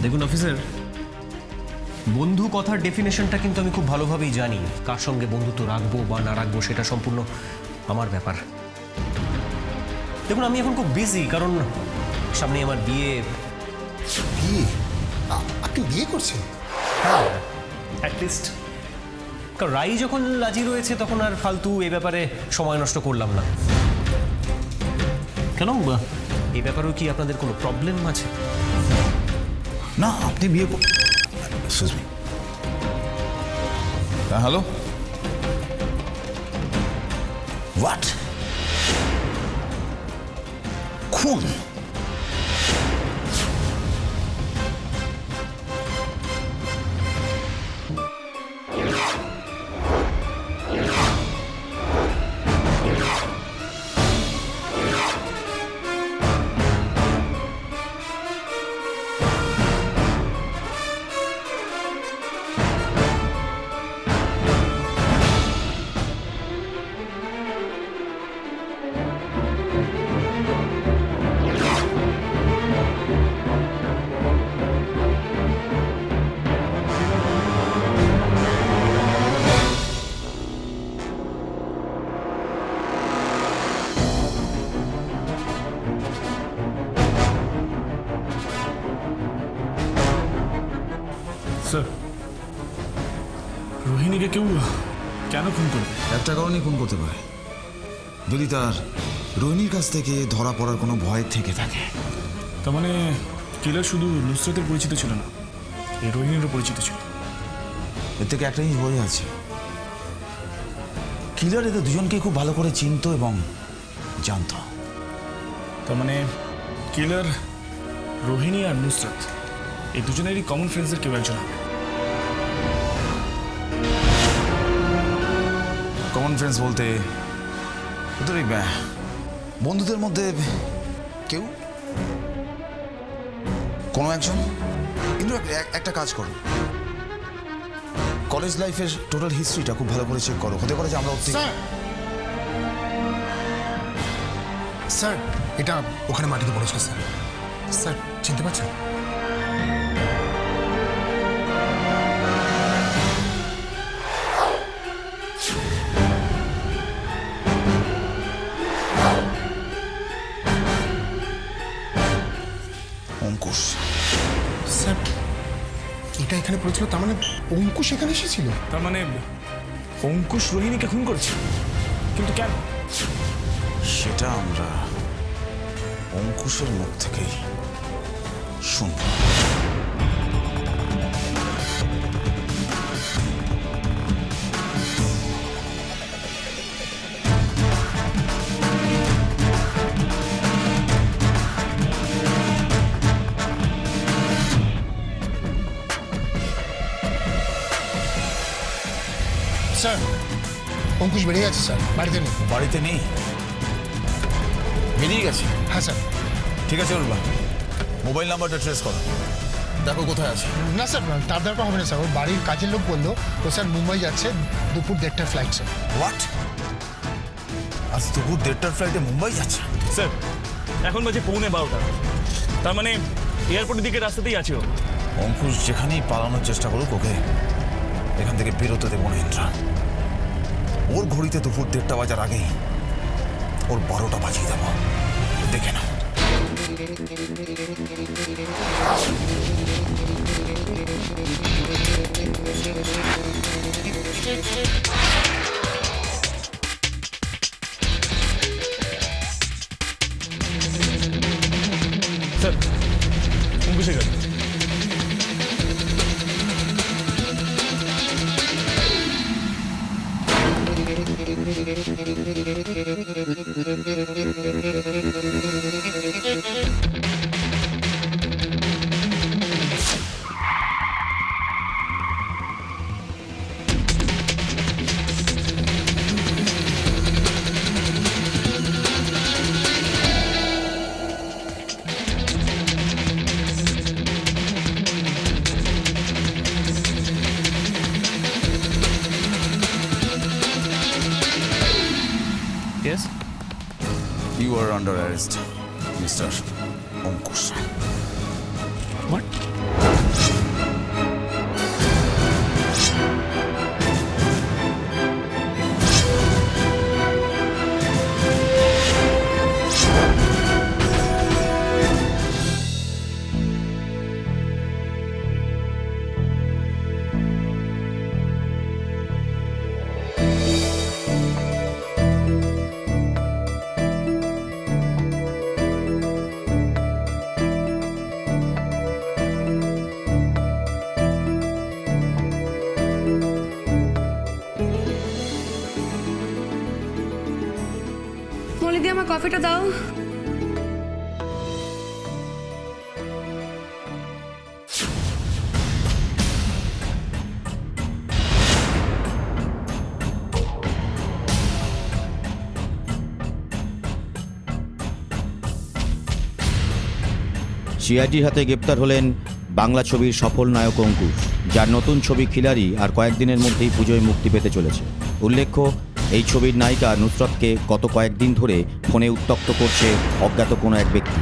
দেখুন অফিসার, বন্ধু কথার ডেফিনেশনটা কিন্তু আমি খুব ভালোভাবেই জানি। কার সঙ্গে বন্ধুত্ব রাখবো বা না রাখবো সেটা সম্পূর্ণ আমার ব্যাপার। দেখুন, আমি এখন খুব বিজি, কারণ সামনে আমার বিয়ে। বিয়ে? আপনি বিয়ে করছেন? হ্যাঁ, অ্যাটলিস্ট। কারণ রাই যখন রাজি রয়েছে তখন আর ফালতু এই ব্যাপারে সময় নষ্ট করলাম না। কেন, এই ব্যাপারেও কি আপনাদের কোনো প্রবলেম আছে? না, আপনি বিয়ে হ্যালো, হোয়াট? খুন? স্যার, রোহিণীকে কেউ কেন খুন করবে? একটা কারণেই খুন করতে পারে, যদি তার রোহিণীর কাছ থেকে ধরা পড়ার কোনো ভয় থেকে থাকে। তার মানে কিলার শুধু নুসরতের পরিচিত ছিল না, এই রোহিণীরও পরিচিত ছিল। এর থেকে একটা জিনিস বোঝা যাচ্ছে, কিলার এদের দুজনকে খুব ভালো করে চিনত এবং জানত। তার মানে কিলার রোহিণী আর নুসরত এই দুজনেরই কমন ফ্রেন্ডসের কেউ একজন। কমন ফ্রেন্ডস বলতে ওদের এই বন্ধুদের মধ্যে কেউ কোনো একজন। কিন্তু একটা কাজ করো, কলেজ লাইফের টোটাল হিস্ট্রিটা খুব ভালো করে চেক করো। হতে পারে যে আমরা ওর থেকে- স্যার স্যার এটা ওখানে মাটিতে পড়েছিল স্যার। স্যার চিনতে পারছেন? অঙ্কুশ। স্যার এটা এখানে পড়েছিল, তার মানে অঙ্কুশ এখানে এসেছিল? তার মানে অঙ্কুশ রোহিণীকে খুন করেছে, কিন্তু কেন? সেটা আমরা অঙ্কুশের মুখ থেকেই শুনব। স্যার অঙ্কুশ বেরিয়ে গেছে স্যার, বাড়িতে নেই। বাড়িতে নেই? বেরিয়ে গেছে? হ্যাঁ স্যার। ঠিক আছে উর্বা, মোবাইল নাম্বারটা ট্রেস করো, দেখো কোথায় আছে। না স্যার তার দরকার হবে না স্যার, ওর বাড়ির কাজের লোক বললো ও স্যার মুম্বাই যাচ্ছে দুপুর 1:30টার ফ্লাইট স্যার। হোয়াট? আজ দুপুর 1:30টার ফ্লাইটে মুম্বাই যাচ্ছে? স্যার এখন বাজে 11:15, তার মানে এয়ারপোর্টের দিকে রাস্তাতেই আছে ও। অঙ্কুশ যেখানেই পালানোর চেষ্টা করুক, ওকে এখান থেকে বেরোতে দেবো না ইন্দ্রা। ওর ঘড়িতে দুপুর 1:30 বাজার আগেই ওর 12টা বাজিয়ে দেবো, দেখে না। স্যার অঙ্কুশে গেল। Yes? You are under arrest, Mr. Ankush. What? মলিদি আমার কফিটা দাও। সিআইডির হাতে গ্রেপ্তার হলেন বাংলা ছবির সফল নায়ক অঙ্কুশ, যার নতুন ছবি খিলাড়ি আর কয়েকদিনের মধ্যেই পুজোয় মুক্তি পেতে চলেছে। উল্লেখ্য, এই ছবির নায়িকা নুসরাতকে গত কয়েকদিন ধরে ফোনে উত্ত্যক্ত করছে অজ্ঞাত কোনো এক ব্যক্তি।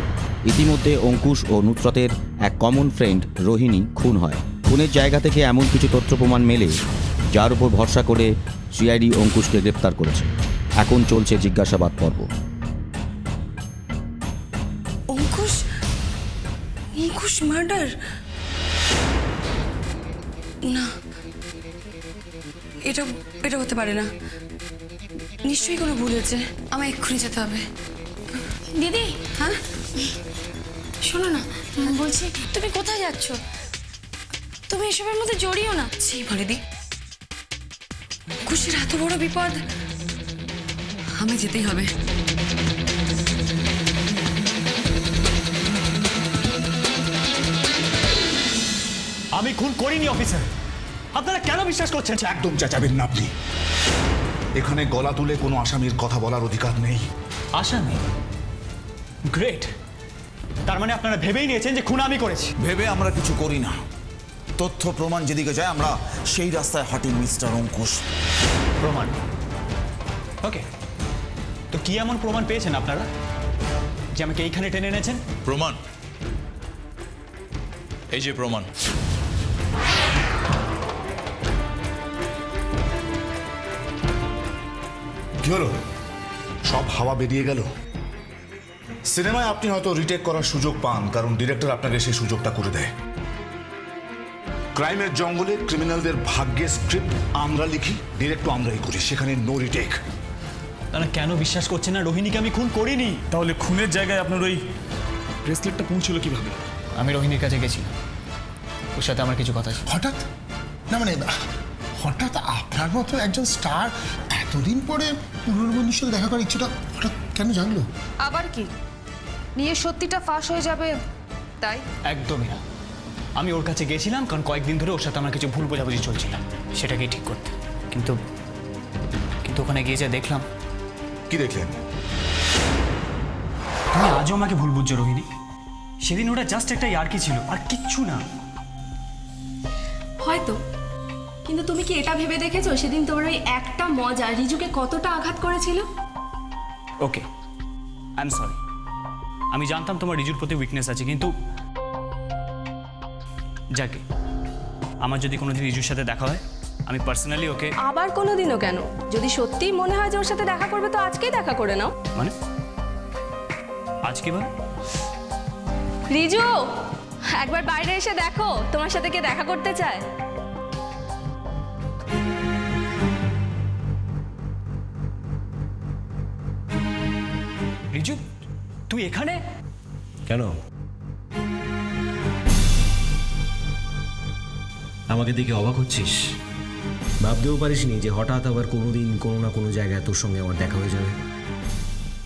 ইতিমধ্যে অঙ্কুশ ও নুসরাতের এক কমন ফ্রেন্ড রোহিণী খুন হয়। খুনের জায়গা থেকে এমন কিছু তথ্য প্রমাণ মেলে, যার উপর ভরসা করে সিআইডি অঙ্কুশকে গ্রেপ্তার করেছে। এখন চলছে জিজ্ঞাসাবাদ পর্ব। অঙ্কুশ অঙ্কুশ মার্ডার? না, এটা এটা হতে পারে না। নিশ্চয়ই কোনো ভুল হয়েছে, আমায় এক্ষুনি যেতে হবে। দিদি, হ্যাঁ শোনো না, বলছি তুমি কোথায় যাচ্ছ? তুমি এসবের মধ্যে জড়িও না। সেই বলে দি, অঙ্কুশের এত বড় বিপদ, আমায় যেতেই হবে। আমি খুন করিনি অফিসার, আপনারা কেন বিশ্বাস করছেন? একদম চেঁচাবেন না আপনি। এখানে গলা তুলে কোনো আসামির কথা বলার অধিকার নেই। আসামি? গ্রেট, তার মানে আপনারা ভেবেই নিয়েছেন যে খুন আমি করেছি। ভেবে আমরা কিছু করি না, তথ্য প্রমাণ যেদিকে যায় আমরা সেই রাস্তায় হাঁটি মিস্টার অঙ্কুশ। প্রমাণ? ওকে, তো কি এমন প্রমাণ পেয়েছেন আপনারা যে আমাকে এইখানে টেনে এনেছেন? প্রমাণ? এই যে প্রমাণ। কি হলো? সব হাওয়া বেরিয়ে গেল? সিনেমায় আপনি হয়তো রিটেক করার সুযোগ পান, কারণ ডিরেক্টর আপনাকে সেই সুযোগটা করে দেয়। ক্রাইমের জঙ্গলে ক্রিমিনালদের ভাগ্যের স্ক্রিপ্ট আমরা লিখি, ডিরেক্টর আমরাই করি, সেখানে নো রিটেক। তারা কেন বিশ্বাস করছে না রোহিণীকে আমি খুন করিনি? তাহলে খুনের জায়গায় আপনার ওই ব্রেসলেটটা পৌঁছলো কিভাবে? আমি রোহিণীর কাছে গেছিলাম, ওর সাথে আমার কিছু কথা ছিল। হঠাৎ? না মানে হঠাৎ আপনার মতো একজন স্টার এতদিন পরে পুরনো বন্ধুর সাথে দেখা করার ইচ্ছেটা হঠাৎ কেন জানলো? আবার কি নিয়ে সত্যিটা ফাঁস হয়ে যাবে তাই? একদমই না। আমি ওর কাছে গেছিলাম কারণ কয়েকদিন ধরে ওর সাথে আমার কিছু ভুল বোঝাবুঝি চলছিল, সেটাকেই ঠিক করতে। কিন্তু কিন্তু ওখানে গিয়ে যা দেখলাম। কি দেখলেন? তুমি আজও আমাকে ভুল বুঝছো রোহিণী। সেদিন ওটা জাস্ট একটা ইয়ার্কি ছিল, আর কিচ্ছু না। হয়তো, কিন্তু তুমি কি এটা ভেবে দেখেছো সেদিন তোমার ওই একটা মজা রিজুকে কতটা আঘাত করেছিল? ওকে, আই এম সরি। আমি জানতাম তোমার রিজুর প্রতি উইকনেস আছে, কিন্তু যাকে আমার যদি কোনোদিন রিজুর সাথে দেখা হয় আমি পার্সোনালি ওকে। আবার কোনোদিনও কেন? যদি সত্যিই মনে হয় যে ওর সাথে দেখা করবে তো আজকেই দেখা করে নাও। মানে আজ কি বল? রিজু, একবার বাইরে এসে দেখো, তোমার সাথে কে দেখা করতে চায়। রিজু, তুই এখানে কেন? আমাকে দেখে অবাক হচ্ছিস? ভাবতেও পারিসনি যে হঠাৎ আবার কোনোদিন কোনো না কোনো জায়গায় তোর সঙ্গে আমার দেখা হয়ে যাবে।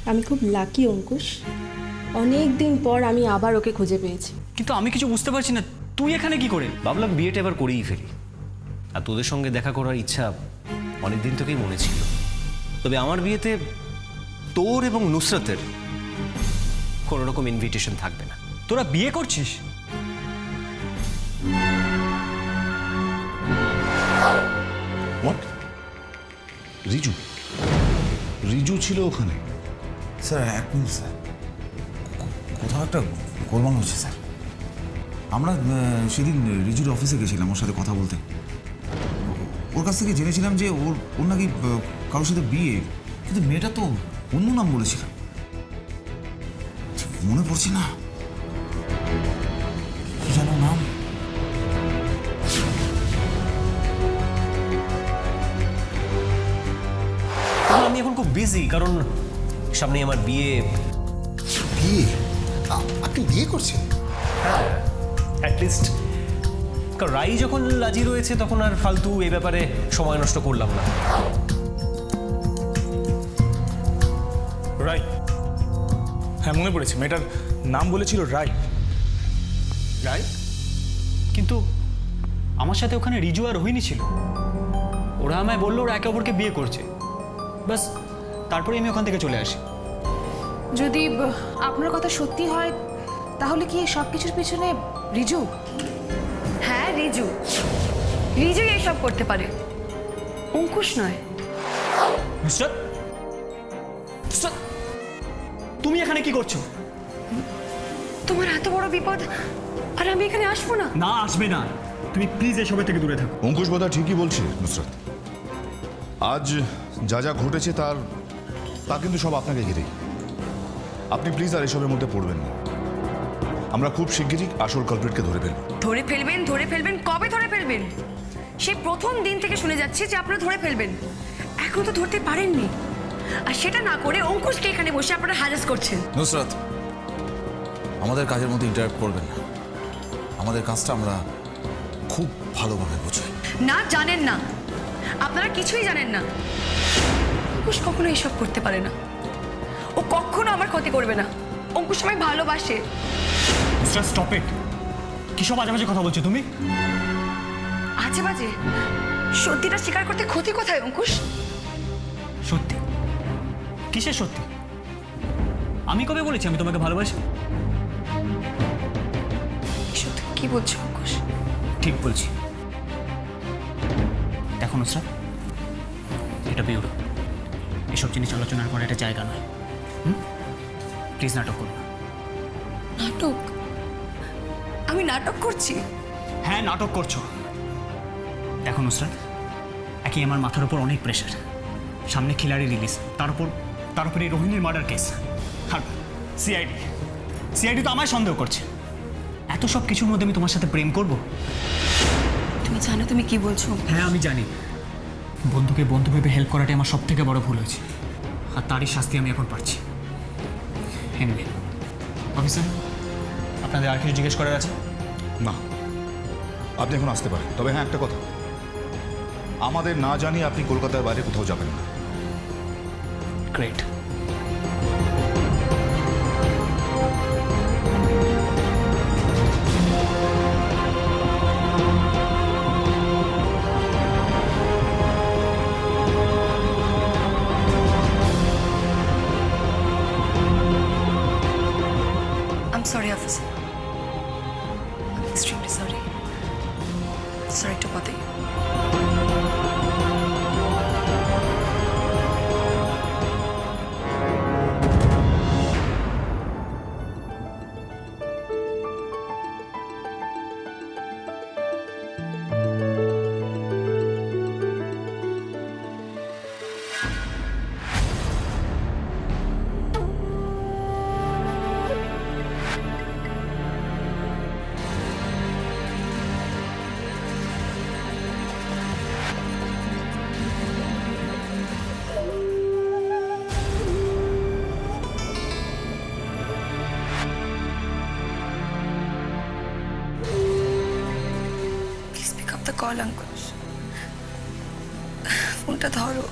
আমি খুব লাকি অঙ্কুশ, অনেক দিন পর আমি আবার ওকে খুঁজে পেয়েছি। কিন্তু আমি কিছু বুঝতে পারছি না, তুই এখানে কি করে? ভাবলাম বিয়েটা এবার করেই ফেলি, আর তোদের সঙ্গে দেখা করার ইচ্ছা অনেক দিন থেকেই মনে ছিল। তবে আমার বিয়েতে তোর এবং নুসরাতের কোনো রকম ইনভিটেশন থাকবে না। তোরা বিয়ে করছিস? হোয়াট? রিজু? রিজু ছিল ওখানে? স্যার এক মিনিট স্যার, কোথাও একটা গোলমাল হচ্ছে স্যার। আমরা সেদিন রিজুর অফিসে গেছিলাম ওর সাথে কথা বলতে। ওর কাছ থেকে জেনেছিলাম যে ওর নাকি কারোর সাথে বিয়ে, কিন্তু মেয়েটা তো অন্য নাম বলেছিল, মনে পড়ছে না কি জানো নাম। আমি এখন খুব বিজি, কারণ সামনে আমার বিয়ে। বিয়ে? আপনি বিয়ে করছেন? অ্যাটলিস্ট কারণ রাই যখন রাজি রয়েছে তখন আর ফালতু এই ব্যাপারে সময় নষ্ট করলাম না। রাই? হ্যাঁ মনে পড়েছে, মেয়েটার নাম বলেছিল রাই। রাই? কিন্তু আমার সাথে ওখানে রিজু আর রোহিণী ছিল। ওরা আমায় বললো ওরা একে অপরকে বিয়ে করছে, বাস তারপরে আমি ওখান থেকে চলে আসি। যদি আপনার কথা সত্যি হয় তাহলে কি সব কিছুর পিছনে রিজু? হ্যাঁ রিজু, রিজুই এসব করতে পারে, অঙ্কুশ নয়। নুসরাত, নুসরাত, তুমি এখানে কি করছো? তোমার এত বড় বিপদ আর আমি এখানে আসবো না? না আসবে না, তুমি প্লিজ এসবের থেকে দূরে থাকো। অঙ্কুশ বোধা ঠিকই বলছে নুসরাত। আজ যা যা ঘটেছে তা কিন্তু সব আপনাকে ঘিরেই। আপনি প্লিজ আর এসবের মধ্যে পড়বেন না। আমরা খুব শিগগিরই আসল কালপ্রিটকে ধরে ফেলব। ধরে ফেলবেন? ধরে ফেলবেন? কবে ধরে ফেলবেন? সেই প্রথম দিন থেকে শুনে যাচ্ছে যে আপনারা ধরে ফেলবেন, এখন তো ধরতে পারেননি। আর সেটা না করে অঙ্কুশকে এখানে বসে আপনারা হাজাস করছেন। নুসরাত, আমাদের কাজের মধ্যে ইন্টারাপ্ট করবেন না। আমাদের কাজটা আমরা খুব ভালোভাবে বুঝাই। না, জানেন না, আপনারা কিছুই জানেন না। অঙ্কুশ কখনো এসব করতে পারে না, ও কখনো আমার ক্ষতি করবে না। অঙ্কুশ আমায় ভালোবাসে। Stop it! কি সব আজে বাজে কথা বলছো তুমি? আজে বাজে? সত্যিটা স্বীকার করতে ক্ষতি কোথায় অঙ্কুশ? সত্যি? কিসের সত্যি? আমি কবে বলেছি আমি তোমাকে ভালোবাসি? সত্যি কি বলছো অঙ্কুশ? ঠিক বলছি। দেখো নুসরাত, এটা বিউরো, এসব জিনিস আলোচনার করার একটা জায়গা নয়। প্লিজ নাটক করো না। নাটক? আমি নাটক করছি? হ্যাঁ, নাটক করছো। দেখো নুসরাত, একই আমার মাথার উপর অনেক প্রেশার, সামনে খিলাড়ি রিলিজ, তার উপর এই রোহিণীর মার্ডার কেস, আর সিআইডি তো আমায় সন্দেহ করছে। এত সব কিছুর মধ্যে আমি তোমার সাথে প্রেম করব? তুমি জানো তুমি কি বলছো? হ্যাঁ, আমি জানি। বন্ধুকে বন্ধু ভেবে হেল্প করাটাই আমার সব থেকে বড় ভুল হয়েছে, আর তারই শাস্তি আমি এখন পাচ্ছি। এনিওয়ে, অফিসার, আপনাদের আর কিছু জিজ্ঞেস করার আছে? না, আপনি এখন আসতে পারেন। তবে হ্যাঁ, একটা কথা, আমাদের না জানিয়ে আপনি কলকাতার বাইরে কোথাও যাবেন না। Great. I'm sorry, officer. I'm extremely sorry. Sorry to bother you. Please pick up the call, Ankush. ফোনটা ধরো।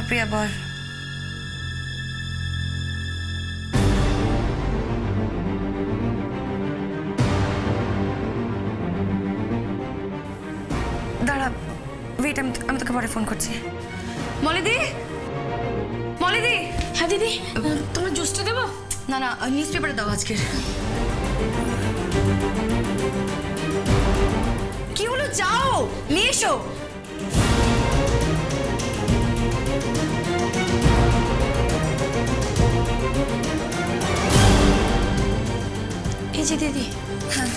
প্রিয়া বল। দাঁড়া, ওয়েট, আমি তোকে পরে ফোন করছি। মলিদি, মলিদি। হ্যাঁ দিদি, তোমার জুসটা দেবো? না না, নিউজ পেপারে দাও আজকের। কি হলো, যাও নিয়ে এসো। এই যে দিদি। হ্যাঁ,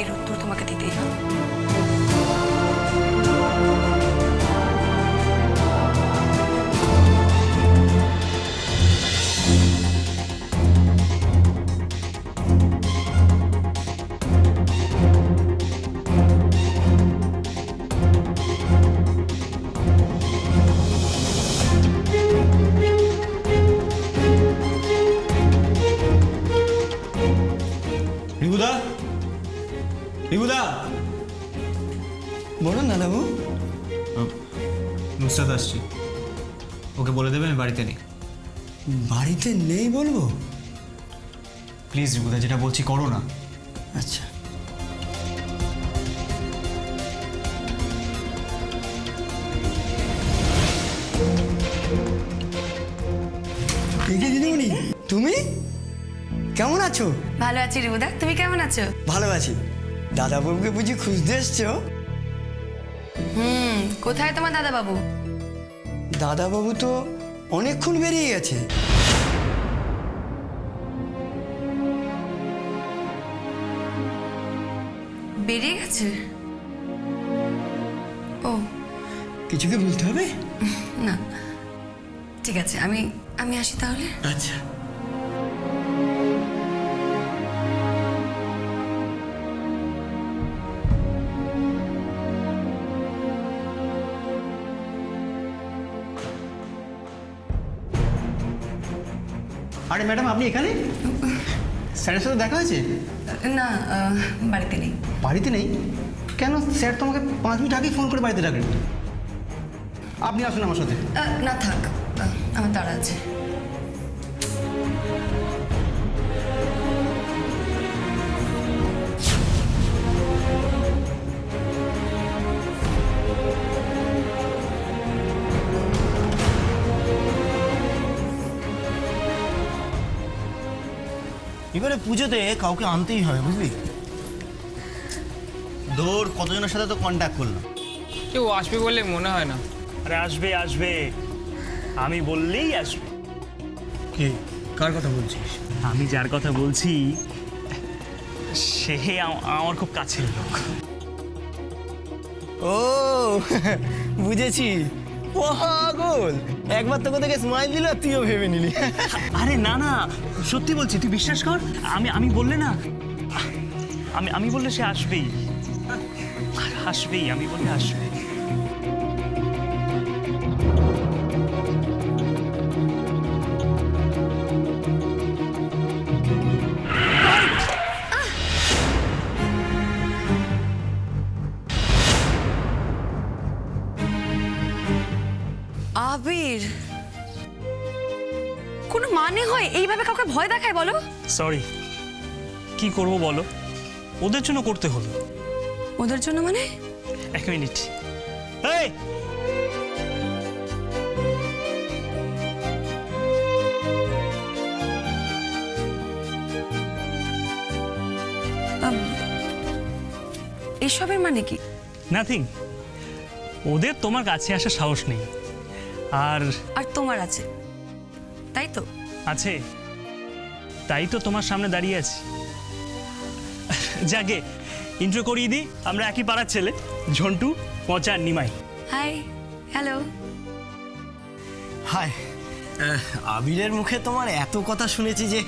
এর উত্তর তোমাকে দিতেই হবে। রিবুদা, রিবুদা, বলুন দাদাবু। নুসরাত আসছি, ওকে বলে দেবে আমি বাড়িতে নেই। বাড়িতে নেই বলবো? প্লিজ রিবুদা, যেটা বলছি করো না। আচ্ছা। দিদিমণি তুমি কেমন আছো? ভালো আছি রিবুদা, তুমি কেমন আছো? ভালো আছি। দাদাবাবুকে বুঝি খুঁজতে এসছো? কোথায় তোমার দাদা বাবু? দাদাবাবু তো অনেকক্ষণ বেরিয়ে গেছে। বেরিয়ে গেছে? ও কিছু কি বলতে হবে? না, ঠিক আছে, আমি আসি তাহলে। আচ্ছা। আরে ম্যাডাম, আপনি এখানে? স্যারের সাথে দেখা হয়েছে? না, বাড়িতে নেই। বাড়িতে নেই? কেন? স্যার তোমাকে 5 মিনিট আগেই ফোন করে বাড়িতে ডাকলেন। আপনি আসুন আমার সাথে। না থাক, আমার তাড়া আছে। এবারে পুজোতে কাউকে আনতেই হবে, বুঝলি? দৌড় কতজনের সাথে তো কন্ট্যাক্ট করলাম, কেউ আসবে বলে মনে হয় না। আরে আসবে আসবে, আমি বললেই আসবে। কি কার কথা বলছিস? আমি যার কথা বলছি সে আমার খুব কাছের লোক। ও বুঝেছি, পাগল। একবার তোকে দেখে স্মাইল দিল, তুইও ভেবে নিলি। আরে না না, সত্যি বলছি, তুই বিশ্বাস কর। আমি বললে না, আমি বললে সে আসবেই, আসবেই, আমি বললে আসবে। আবির, কোনো মানে হয় এইভাবে কাউকে ভয় দেখায় বলো? সরি, কি করব বলো, ওদের জন্য করতে হলো। ওদের জন্য মানে? 1 মিনিট। এই এসবের মানে কি? নাথিং। ওদের তোমার কাছে আসার সাহস নেই, আর তোমার আছে, তাই তো? আছে, তাই তো তোমার সামনে দাঁড়িয়ে আছি। যাকে ইন্ট্রো করিয়ে দিই, আমরা একই পাড়ার ছেলে, ঝন্টু, পচা, নিমাই। High, hello. হাই। আবিরের মুখে তোমার এত কথা শুনেছি যে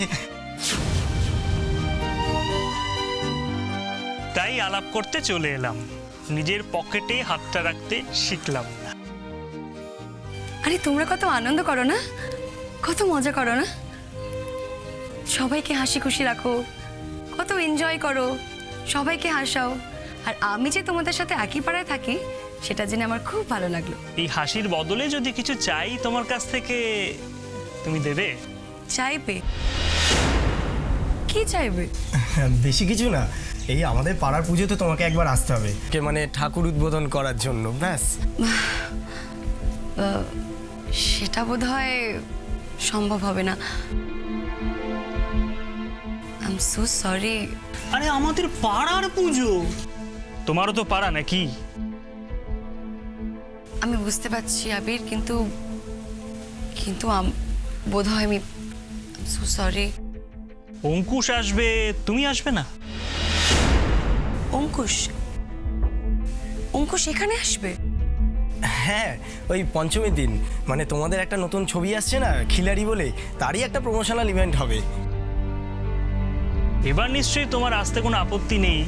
তাই আলাপ করতে চলে এলাম, নিজের পকেটে হাতটা রাখতে শিখলাম না। আরে তোমরা কত আনন্দ করো না, কত মজা করো না, সবাইকে হাসি খুশি রাখো, কত এনজয় করো, সবাইকে হাসাও। আর আমি যে তোমাদের সাথে একই পাড়ায় থাকি সেটা জেনে আমার খুব ভালো লাগলো। এই হাসির বদলে যদি কিছু চাই তোমার কাছ থেকে, তুমি দেবে? চাইবে? কি চাইবে? বেশি কিছু না, এই আমাদের পাড়ার পুজোতে তোমাকে একবার আসতে হবে, মানে ঠাকুর উদ্বোধন করার জন্য, ব্যাস। সেটা বোধহয় সম্ভব হবে না। I am so sorry. আরে আমাদের পাড়ার পুজো, তোমারও তো পাড়া নাকি? আমি বুঝতে পারছি আবির, কিন্তু বোধহয় আমি সো সরি। অঙ্কুশ আসবে, তুমি আসবে না? অঙ্কুশ? অঙ্কুশ এখানে আসবে? হ্যাঁ, ওই পঞ্চমীর দিন, মানে তোমাদের একটা নতুন ছবি আসছে না, খিলাড়ি বলে, তারই একটা প্রমোশনাল ইভেন্ট হবে। এবার নিশ্চয়ই তোমার আসতে কোনো আপত্তি নেই?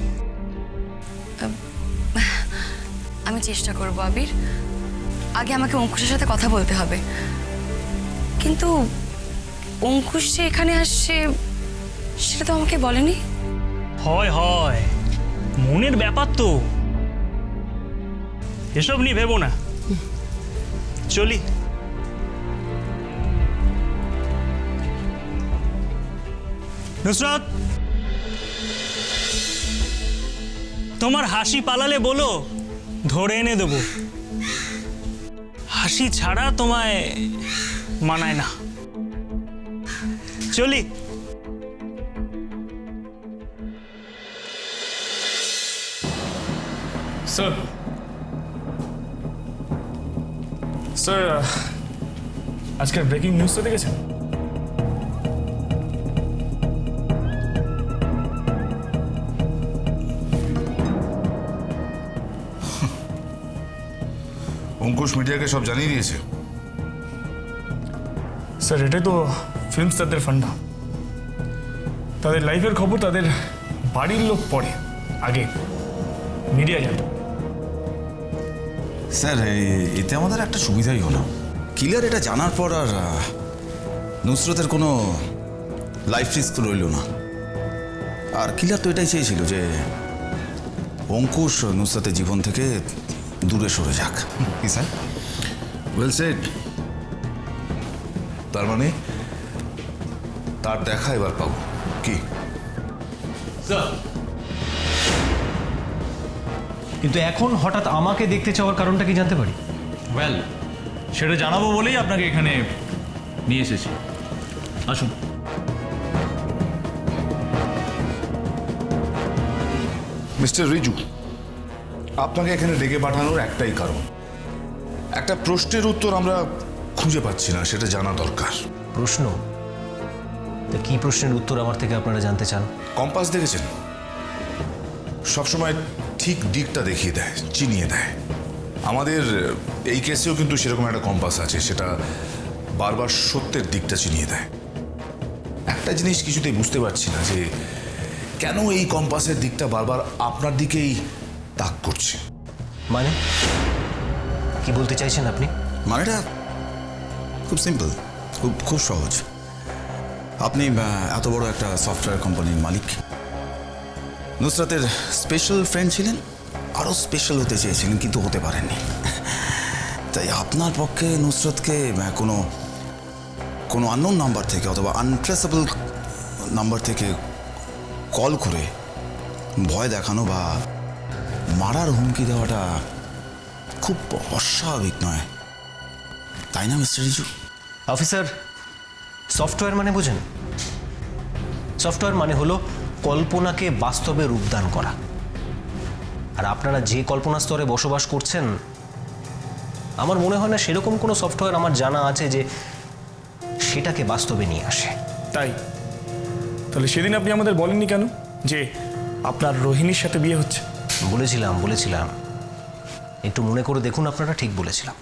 আমি চেষ্টা করব আবির, আগে আমাকে অঙ্কুশের সাথে কথা বলতে হবে। কিন্তু অঙ্কুশ যে এখানে আসছে সেটা তো আমাকে বলেনি। হয় হয়, মনের ব্যাপার তো, এসব নিয়ে ভেবো না, চলি। নুসরাত, তোমার হাসি পালালে বলো, ধরে এনে দেবো। হাসি ছাড়া তোমায় মানায় না। চলি। স্যার স্যার আজকের ব্রেকিং নিউজটা দেখেছেন? অঙ্কুশ মিডিয়াকে সব জানিয়ে দিয়েছে। স্যার এটাই তো ফিল্ম স্টারদের ফান্ডা। তাদের লাইফের খবর তাদের বাড়ির লোক পড়ে, আগে মিডিয়া জানে। স্যার এতে আমাদের একটা সুবিধাই হলো, কিলার এটা জানার পর আর নুসরতের কোনো লাইফ রিস্ক রইল না। আর কিলার তো এটাই চেয়েছিল যে অঙ্কুশ নুসরতের জীবন থেকে দূরে সরে যাক। কি স্যার? Well said. তার মানে তার দেখা এবার পাবো কি? কিন্তু এখন হঠাৎ আমাকে দেখতে চাওয়ার কারণটা কি জানতে পারি? ওয়েল, সেটা জানাবো বলেই আপনাকে এখানে নিয়ে এসেছি। আসুন। মিস্টার রিজু, আপনাকে এখানে ডেকে পাঠানোর একটাই কারণ, একটা প্রশ্নের উত্তর আমরা খুঁজে পাচ্ছি না, সেটা জানা দরকার। প্রশ্ন? তা কি প্রশ্নের উত্তর আমার থেকে আপনারা জানতে চান? কম্পাস দেখেছেন? সবসময় ঠিক দিকটা দেখিয়ে দেয়, চিনিয়ে দেয়। আমাদের এই কেসেও কিন্তু সেরকম একটা কম্পাস আছে, সেটা বারবার সত্যের দিকটা চিনিয়ে দেয়। একটা জিনিস কিছুতেই বুঝতে পারছি না যে কেন এই কম্পাসের দিকটা বারবার আপনার দিকেই তাক করছে। মানে কি বলতে চাইছেন আপনি? মানেটা খুব সিম্পল, খুব সহজ। আপনি এত বড় একটা সফটওয়্যার কোম্পানির মালিক, নুসরাতের স্পেশাল ফ্রেন্ড ছিলেন, আরও স্পেশাল হতে চেয়েছিলেন কিন্তু হতে পারেননি। তাই আপনার পক্ষে নুসরতকে কোনো আননোন নাম্বার থেকে অথবা আনট্রেসেবল নাম্বার থেকে কল করে ভয় দেখানো বা মারার হুমকি দেওয়াটা খুব অস্বাভাবিক নয়, তাই না মিস্টার রিজু? অফিসার, সফটওয়্যার মানে বোঝেন? সফটওয়্যার মানে হলো কল্পনাকে বাস্তবে রূপদান করা। আর আপনারা যে কল্পনা স্তরে বসবাস করছেন, আমার মনে হয় না সেরকম কোনো সফটওয়্যার আমার জানা আছে যে সেটাকে বাস্তবে নিয়ে আসে। তাই তাহলে সেদিন আপনি আমাদের বলেননি কেন যে আপনার রোহিণীর সাথে বিয়ে হচ্ছে? বলেছিলাম একটু মনে করে দেখুন, আপনারা ঠিক বলেছিলাম।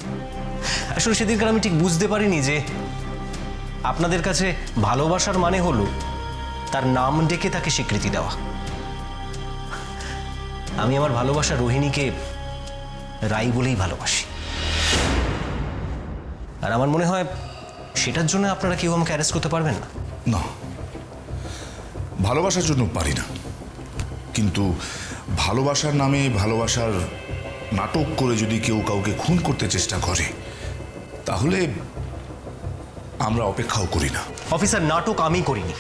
আসলে সেদিনকার আমি ঠিক বুঝতে পারিনি যে আপনাদের কাছে ভালোবাসার মানে হলো তার নাম ডেকে তাকে স্বীকৃতি দেওয়া। আমি আমার ভালোবাসা রোহিণীকে রাই বলেই ভালোবাসি, আর আমার মনে হয় সেটার জন্য আপনারা কেউ আমাকে অ্যারেস্ট করতে পারবেন না। না, ভালোবাসার জন্য পারি না, কিন্তু ভালোবাসার নামে ভালোবাসার নাটক করে যদি কেউ কাউকে খুন করতে চেষ্টা করে তাহলে আমরা অপেক্ষাও করি না। অফিসার, নাটক আমি করিনি।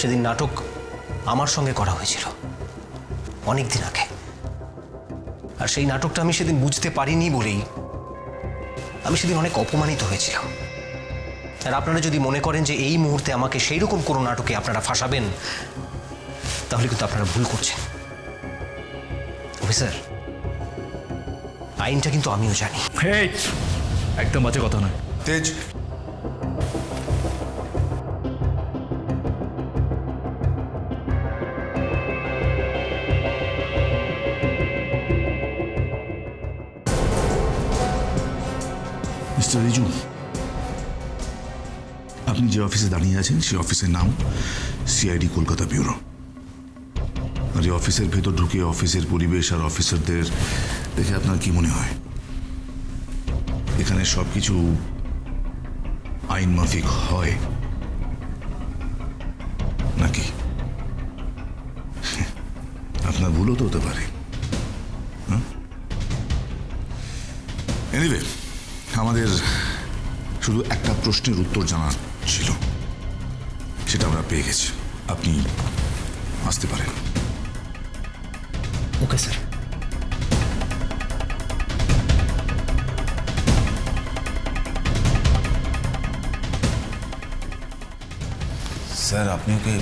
সেদিন নাটক আমার সঙ্গে করা হয়েছিল অনেক দিন আগে, আর সেই নাটকটা আমি সেদিন বুঝতে পারিনি বলেই আমি সেদিন অনেক অপমানিত হয়েছিলাম। আর আপনারা যদি মনে করেন যে এই মুহূর্তে আমাকে সেই রকম কোনো নাটকে আপনারা ফাঁসাবেন, তাহলে কিন্তু আপনারা ভুল করছেন। অফিসার, আইনটা কিন্তু আমিও জানি। একদম বাজে কথা নয়। তেজ, মিস্টার রিজু, আপনি যে অফিসে দাঁড়িয়ে আছেন সেই অফিসের নাম সিআইডি কলকাতা ব্যুরো। আর এই অফিসের ভেতর ঢুকে অফিসের পরিবেশ আর অফিসারদের দেখে আপনার কি মনে হয়? এখানে সব কিছু আইন মাফিক হয় নাকি? আপনার ভুলও তো হতে পারে। এনিওয়ে, আমাদের শুধু একটা প্রশ্নের উত্তর জানার ছিল, সেটা আমরা পেয়ে গেছি। আপনি আসতে পারেন। Okay sir. স্যার আপনি ওকে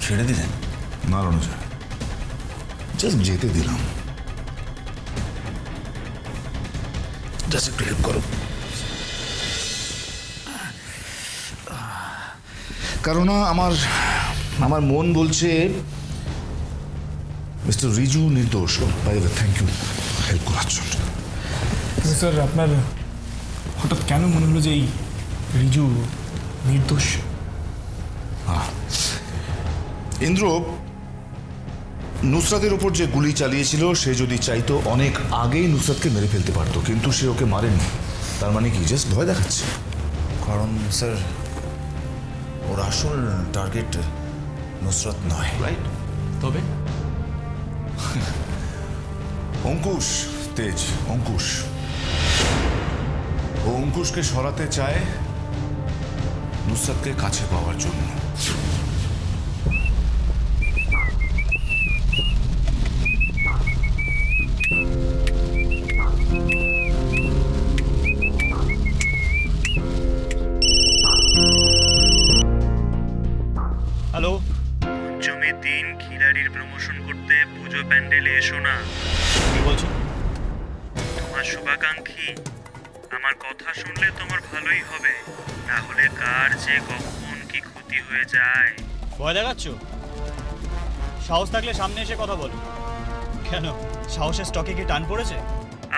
ছেড়ে দিলেন? না রণজা, জাস্ট যেতে দিলাম। জাস্ট একটু হেল্প করো। কারণ আমার আমার মন বলছে মিস্টার রিজু নির্দোষ। By the thank you help করার জন্য। স্যার আপনার হঠাৎ কেন মনে হলো যে এই রিজু নির্দোষ? ইন্দ্র নুসরাতের ওপর যে গুলি চালিয়েছিল সে যদি চাইতো অনেক আগেই নুসরাতকে মেরে ফেলতে পারতো, কিন্তু সে ওকে মারেনি। তার মানে কি জাস্ট ভয় দেখাচ্ছে? কারণ স্যার ওর আসল টার্গেট নুসরাত নয়। রাইট। তবে অঙ্কুশ, তেজ, অঙ্কুশ। ও অঙ্কুশকে সরাতে চায় নুসরাতকে কাছে পাওয়ার জন্য। হ্যালো, পঞ্চমীর দিন খিলাড়ির প্রমোশন করতে পুজো প্যান্ডেলে এসো না। কি বলছো? তোমার শুভাকাঙ্ক্ষী। আমার কথা শুনলে তোমার ভালোই হবে, না হলে কার যে কখন কি ক্ষতি হয়ে যায়। ভয় দেখাচ্ছ? সাহস থাকলে সামনে এসে কথা বলো। কেন, সাহসের স্টকে কি টান পড়েছে?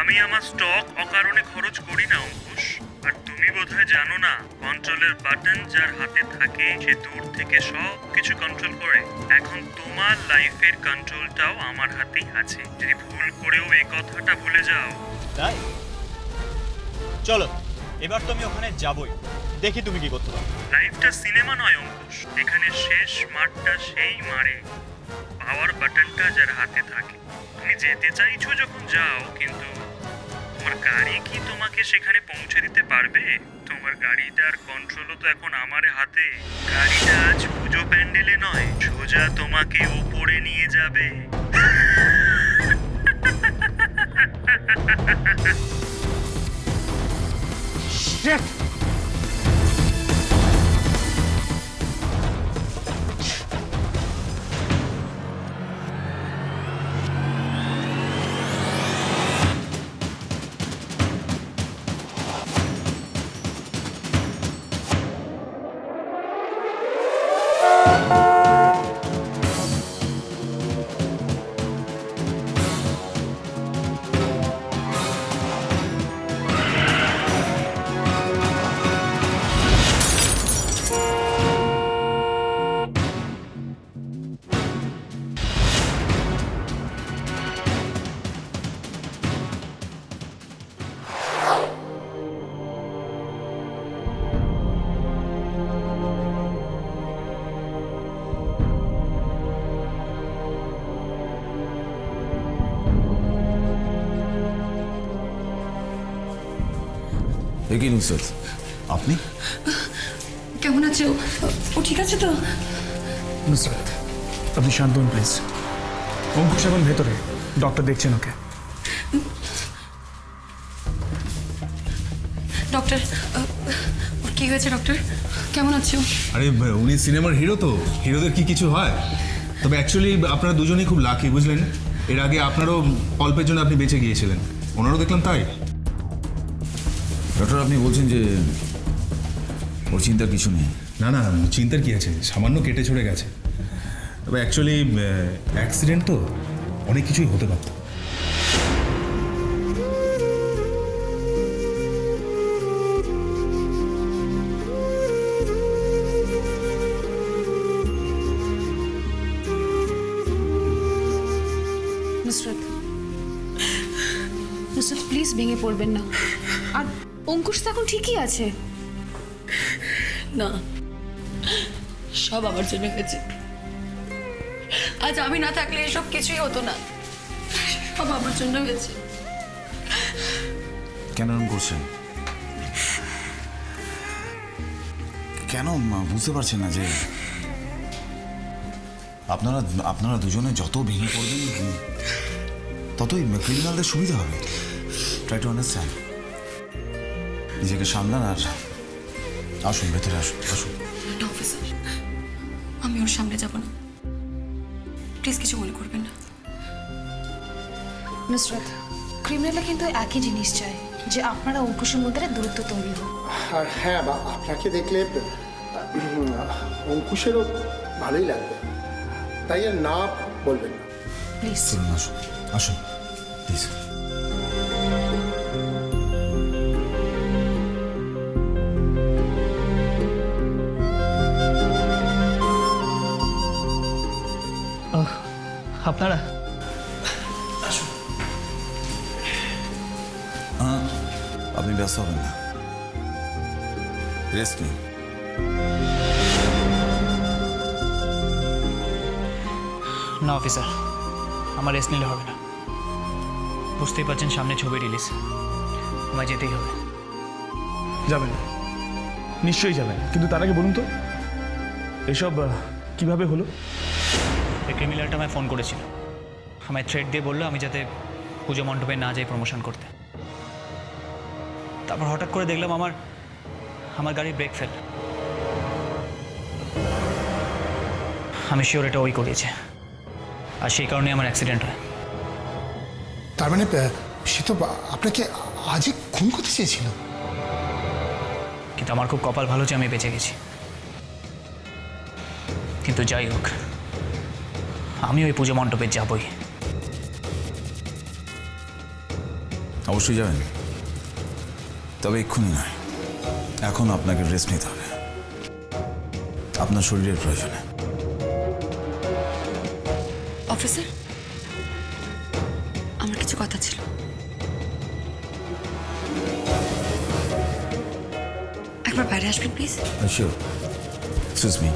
আমি আমার স্টক অকারণে খরচ করি না অঙ্কুশ। আর তুমি বোধহয় জানো না, কন্ট্রোলের বাটন যার হাতে থাকে সে দূর থেকে সব কিছু কন্ট্রোল করে। এখন তোমার লাইফের কন্ট্রোলটাও আমার হাতেই আছে। যদি ভুল করেও এই কথাটা ভুলে যাও। তাই চলো, এবার তো আমি ওখানে যাবই, দেখি তুমি কি করতে পারো। লাইফটা সিনেমা নয় অঙ্কুশ, এখানে শেষ মারটা সেই মারে, পাওয়ার বাটনটা যার হাতে থাকে। তুমি যেতে চাইছো যখন যাও, কিন্তু তোমার গাড়ি কি তোমাকে সেখানে পৌঁছে দিতে পারবে? তোমার গাড়িটার কন্ট্রোলও তো এখন আমার হাতে। গাড়িটা আজ পুজো প্যান্ডেলে নয়, সোজা তোমাকে ওপরে নিয়ে যাবে। কি নুসরাত, আপনি কেমন আছো? ও ঠিক আছে তো? নুসরাত আপনি শান্ত হন প্লিজ। অঙ্কুশ এখন ভেতরে, ডক্টর দেখছেন ওকে। ডক্টর, ওর কি হয়েছে ডক্টর? কেমন আছো? আরে উনি সিনেমার হিরো, তো হিরোদের কি কিছু হয়? তবে অ্যাকচুয়ালি আপনারা দুজনেই খুব লাকি, বুঝলেন? এর আগে আপনারও অল্পের জন্য আপনি বেঁচে গিয়েছিলেন, ওনারও দেখলাম তাই। ডক্টর আপনি বলছেন যে ওর চিন্তার কিছু নেই? না না, চিন্তার কি আছে, সামান্য কেটে ছড়ে গেছে। তবে অ্যাকচুয়ালি অ্যাক্সিডেন্ট তো, অনেক কিছুই হতে পারত। নুসরাত, নুসরাত প্লিজ ভেঙে পড়বেন না। আর অঙ্কুশ তো এখন ঠিকই আছে। না, সব আমার জন্য হয়েছে। আজ আমি না থাকলে এসব কিছুই হতো না। সব আমার জন্য হয়েছে। কেন এরকম করছেন? কেন বুঝতে পারছেন না যে আপনারা দুজনে যত ভেঙে পড়বেন ততই ক্রিমিনালদের সুবিধা হবে। Try to understand. নিজেকে সামলান আর আসুন, ভেতরে আসুন। অফিসার ওর সামনে যাব না। প্লিজ কিছু মনে করবেন না। নুসরাত, ক্রিমিনালরা কিন্তু একই জিনিস চায়, যে আপনারা অঙ্কুশের মধ্যে দূরত্ব তৈরি হোক। আর হ্যাঁ, বা আপনাকে দেখলে অঙ্কুশেরও ভালোই লাগবে, তাই আর না বলবেন না। প্লিজ চলুন, আসুন আসুন প্লিজ। আপনারা আপনি ব্যস্ত হবেন না, রেস্ট নিন। না অফিসার, আমার রেস্ট নিলে হবে না। বুঝতেই পারছেন সামনে ছবি রিলিজ, আমায় যেতেই হবে। যাবেন, নিশ্চয়ই যাবেন, কিন্তু তার আগে বলুন তো এসব কিভাবে হলো? এই ক্রিমিনালটা আমায় ফোন করেছিল, আমায় থ্রেট দিয়ে বললো আমি যাতে পুজো মণ্ডপে না যাই প্রমোশন করতে। তারপর হঠাৎ করে দেখলাম আমার গাড়ির ব্রেক ফেল। আমি শিওর এটা ওই করিয়েছে, আর সেই কারণে আমার অ্যাক্সিডেন্ট হয়। তার মানে সে তো আপনাকে আজই খুন করতে চেয়েছিল। কিন্তু আমার খুব কপাল ভালো যে আমি বেঁচে গেছি। কিন্তু যাই হোক, আমি ওই পুজো মণ্ডপে যাবই। অবশ্যই যাবেন, তবে এক্ষুনি নয়, এখন আপনাকে রেস্ট নিতে হবে, আপনার শরীরের প্রয়োজনে। অফিসার, আমার কিছু কথা ছিল। একবার বাইরে আসবেন প্লিজ। Sure, excuse me.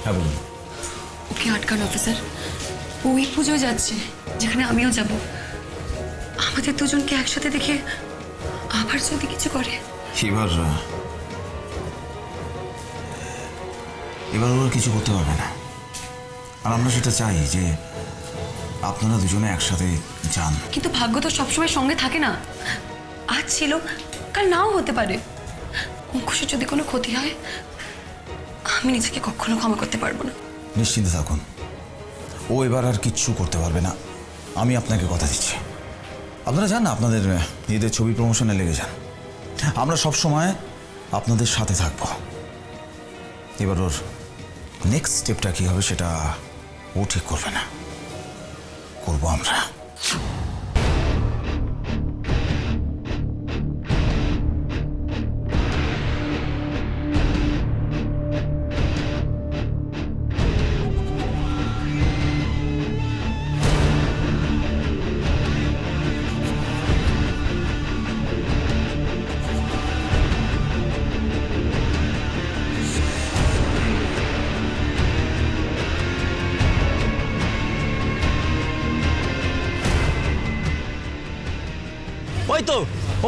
হ্যাঁ বলুন। ওকে আটকান অফিসার, ওই পুজো যাচ্ছে যেখানে আমিও যাব। আমাদের দুজনকে একসাথে দেখে আবার যদি কিছু করে। এবার ওরা কিছু করতে পারবে না, আর আমরা সেটা চাই যে আপনারা দুজনে একসাথে যান। কিন্তু ভাগ্য তো সবসময় সঙ্গে থাকে না, আজ ছিল কাল নাও হতে পারে। অঙ্কুশের যদি কোনো ক্ষতি হয়, আমি নিজেকে কখনো ক্ষমা করতে পারবো না। নিশ্চিন্তে থাকুন, ও এবার আর কিচ্ছু করতে পারবে না, আমি আপনাকে কথা দিচ্ছি। আপনারা যান না, আপনাদের নিজেদের ছবি প্রমোশনে লেগে যান, আমরা সব সময় আপনাদের সাথে থাকবো। এবার ওর নেক্সট স্টেপটা কী হবে সেটা ও ঠিক করবে না, করবো আমরা। ওই তো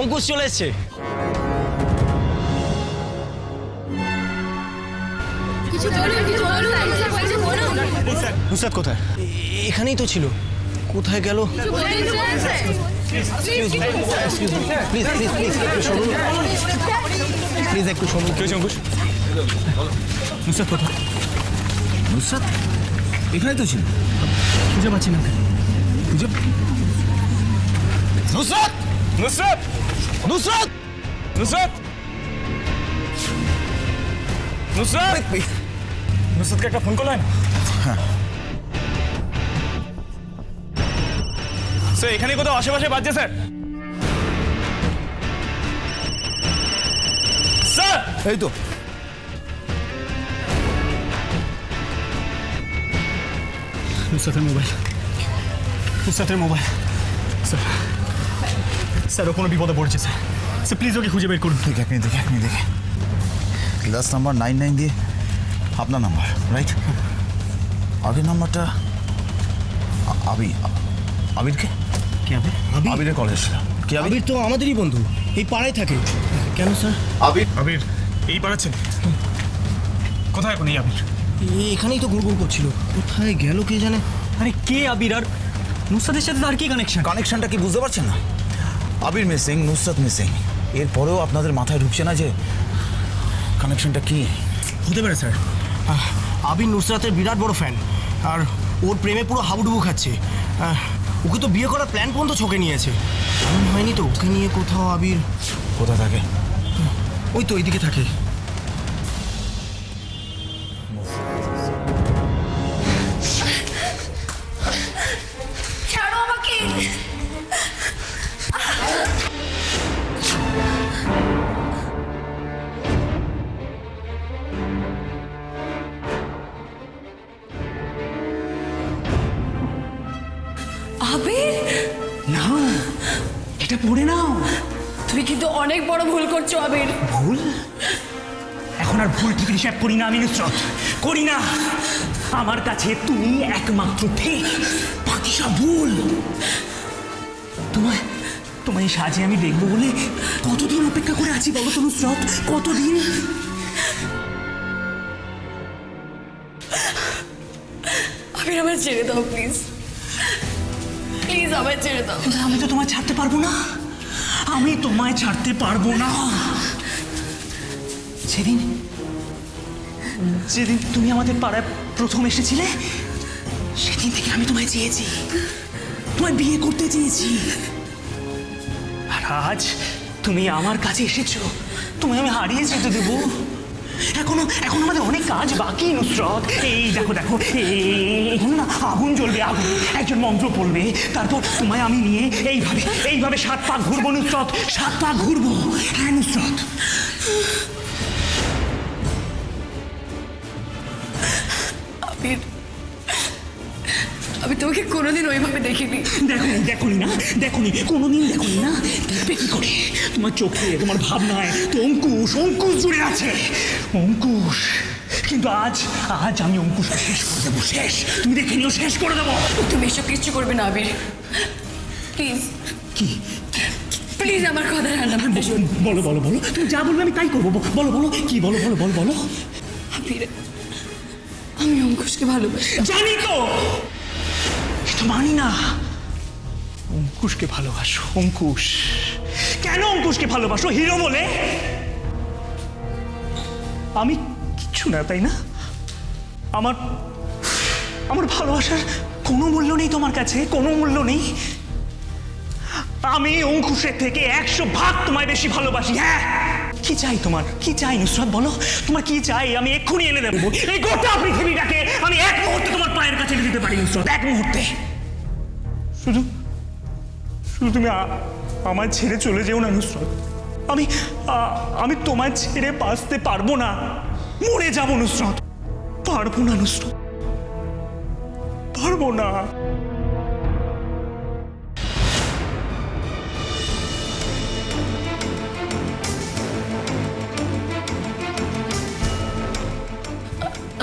অঙ্কুশ চলে এসছে। নুসরাত কোথায়? এখানেই তো ছিল, কোথায় গেল? প্লিজ প্লিজ প্লিজ একটু শুনুন, প্লিজ একটু শুনুন। কি হয়েছে অঙ্কুশ? নুসরাত কোথায়? নুসরাত এখানেই তো ছিল, খুঁজে পাচ্ছি না। নুসরাত! নুসরাত! নুসরাত! নুসরাত! নুসরাত! নুসরাতকে একটা ফোন করলেন? হ্যাঁ। স্যার এখানে কোথাও আশেপাশে বাজছে স্যার। স্যার এই তো নুসরাতের মোবাইল, নুসরাতের মোবাইল। স্যার স্যার ও কোনো বিপদে পড়েছে স্যার, স্যার প্লিজ ওকে খুঁজে বের করুন। ঠিক, এক মিনিট দেখে। লাস্ট নাম্বার 99 দিয়ে আপনার নাম্বার, রাইট? আগের নাম্বারটা আবিরকে? কি আবির? আবিরের কল এসেছিল। কি আবির তো আমাদেরই বন্ধু, এই পাড়ায় থাকে। কেন স্যার? আবির এই পাড়াচ্ছেন? কোথায় এখন এই আবির? এখানেই তো ঘুরঘুর করছিল, কোথায় গেল কে জানে। আরে কে আবির? আর নুসরাতের সাথে তার কি কানেকশন? কানেকশনটা কি বুঝতে পারছেন না? আবির মিসিং, নুসরাত মিসিং, এরপরেও আপনাদের মাথায় ঢুকছে না যে কানেকশনটা কি? হতে পারে স্যার, আবির নুসরাতের বিরাট বড় ফ্যান, আর ওর প্রেমে পুরো হাবুডুবু খাচ্ছে। ওকে তো বিয়ে করার প্ল্যান পর্যন্ত ছকে নিয়েছে। এমন হয়নি তো ওকে নিয়ে কোথাও আবির কোথা থাকে? ওই তো এইদিকে থাকে। ছাড়ো আমাকে। আবির, নাও এটা পড়ে নাও। তুমি কিন্তু অনেক বড় ভুল করছো আবির। ভুল? এখন আর ভুল ঠিক হিসাব করি না আমি নুসরত, করি না। আমার কাছে তুমি একমাত্র ঠিক, বাকি সব ভুল। তোমায় তোমায় সাজে আমি দেখবো বলে কতদিন অপেক্ষা করে আছি বলো তো নুসরত, কতদিন? আবির, আমার ছেড়ে দাও প্লিজ, প্লিজ আমায় ছেড়ে দাও। আমি তো তোমায় ছাড়তে পারবো না, আমি তোমায় ছাড়তে পারবো না। সেদিন যেদিন তুমি আমাদের পাড়ায় প্রথম এসেছিলে, সেদিন থেকে আমি তোমায় চেয়েছি, তোমায় বিয়ে করতে চেয়েছি। আর আজ তুমি আমার কাছে এসেছো, তুমি আমি হারিয়ে যেতে দেবো? এখনো আমাদের অনেক কাজ বাকি নুসরত। এই দেখো দেখো, এখানে না আগুন জ্বলবে, আগুন। একজন মন্ত্র পড়বে, তারপর তোমায় আমি নিয়ে এইভাবে 7 পাক ঘুরবো নুসরত, 7 পাক ঘুরবো। হ্যাঁ নুসরত। আবির, আমি তোমাকে কোনোদিন ওইভাবে দেখিনি। দেখনি কোনোদিন দেখনি না? দেখবে কি করে? তোমার চোখে, তোমার ভাবনায় তো অঙ্কুশ জুড়ে আছে, অঙ্কুশ। কিন্তু আজ আমি অঙ্কুশকে শেষ করে দেবো, শেষ। তুমি দেখে নিও, শেষ করে দেবো। তুমি এসব কিচ্ছু করবে না আবির, প্লিজ। কি? প্লিজ আমার কথা রান্না বলো বলো বলো, তুমি যা বলবে আমি তাই করবো। বলো বলো কি বলো বলো বলো বলো। আবির, আমি অঙ্কুশকে ভালোবাসি। জানি তো, কিন্তু মানি না। অঙ্কুশকে ভালোবাসো? অঙ্কুশ? কেন অঙ্কুশকে ভালোবাসো? হিরো বলে? আমি কিচ্ছু না, তাই না? আমার ভালোবাসার কোনো মূল্য নেই তোমার কাছে, কোনো মূল্য নেই। আমি অঙ্কুশের থেকে 100 ভাগ তোমায় বেশি ভালোবাসি। হ্যাঁ, কি চাই তোমার? কি চাই নুসরাত বলো? তোমার কি চাই? আমি এক্ষুনি এনে দেবো। এই গোটা পৃথিবীটাকে আমি এক মুহূর্তে তোমার পায়ের কাছে এনে দিতে পারি নুসরাত, এক মুহূর্তে। শুধু তুমি আমার ছেড়ে চলে যেও না নুসরাত। আমি তোমায় ছেড়ে বাঁচতে পারবো না, মরে যাবো নুসরাত। পারবো না নুসরাত, পারবো না।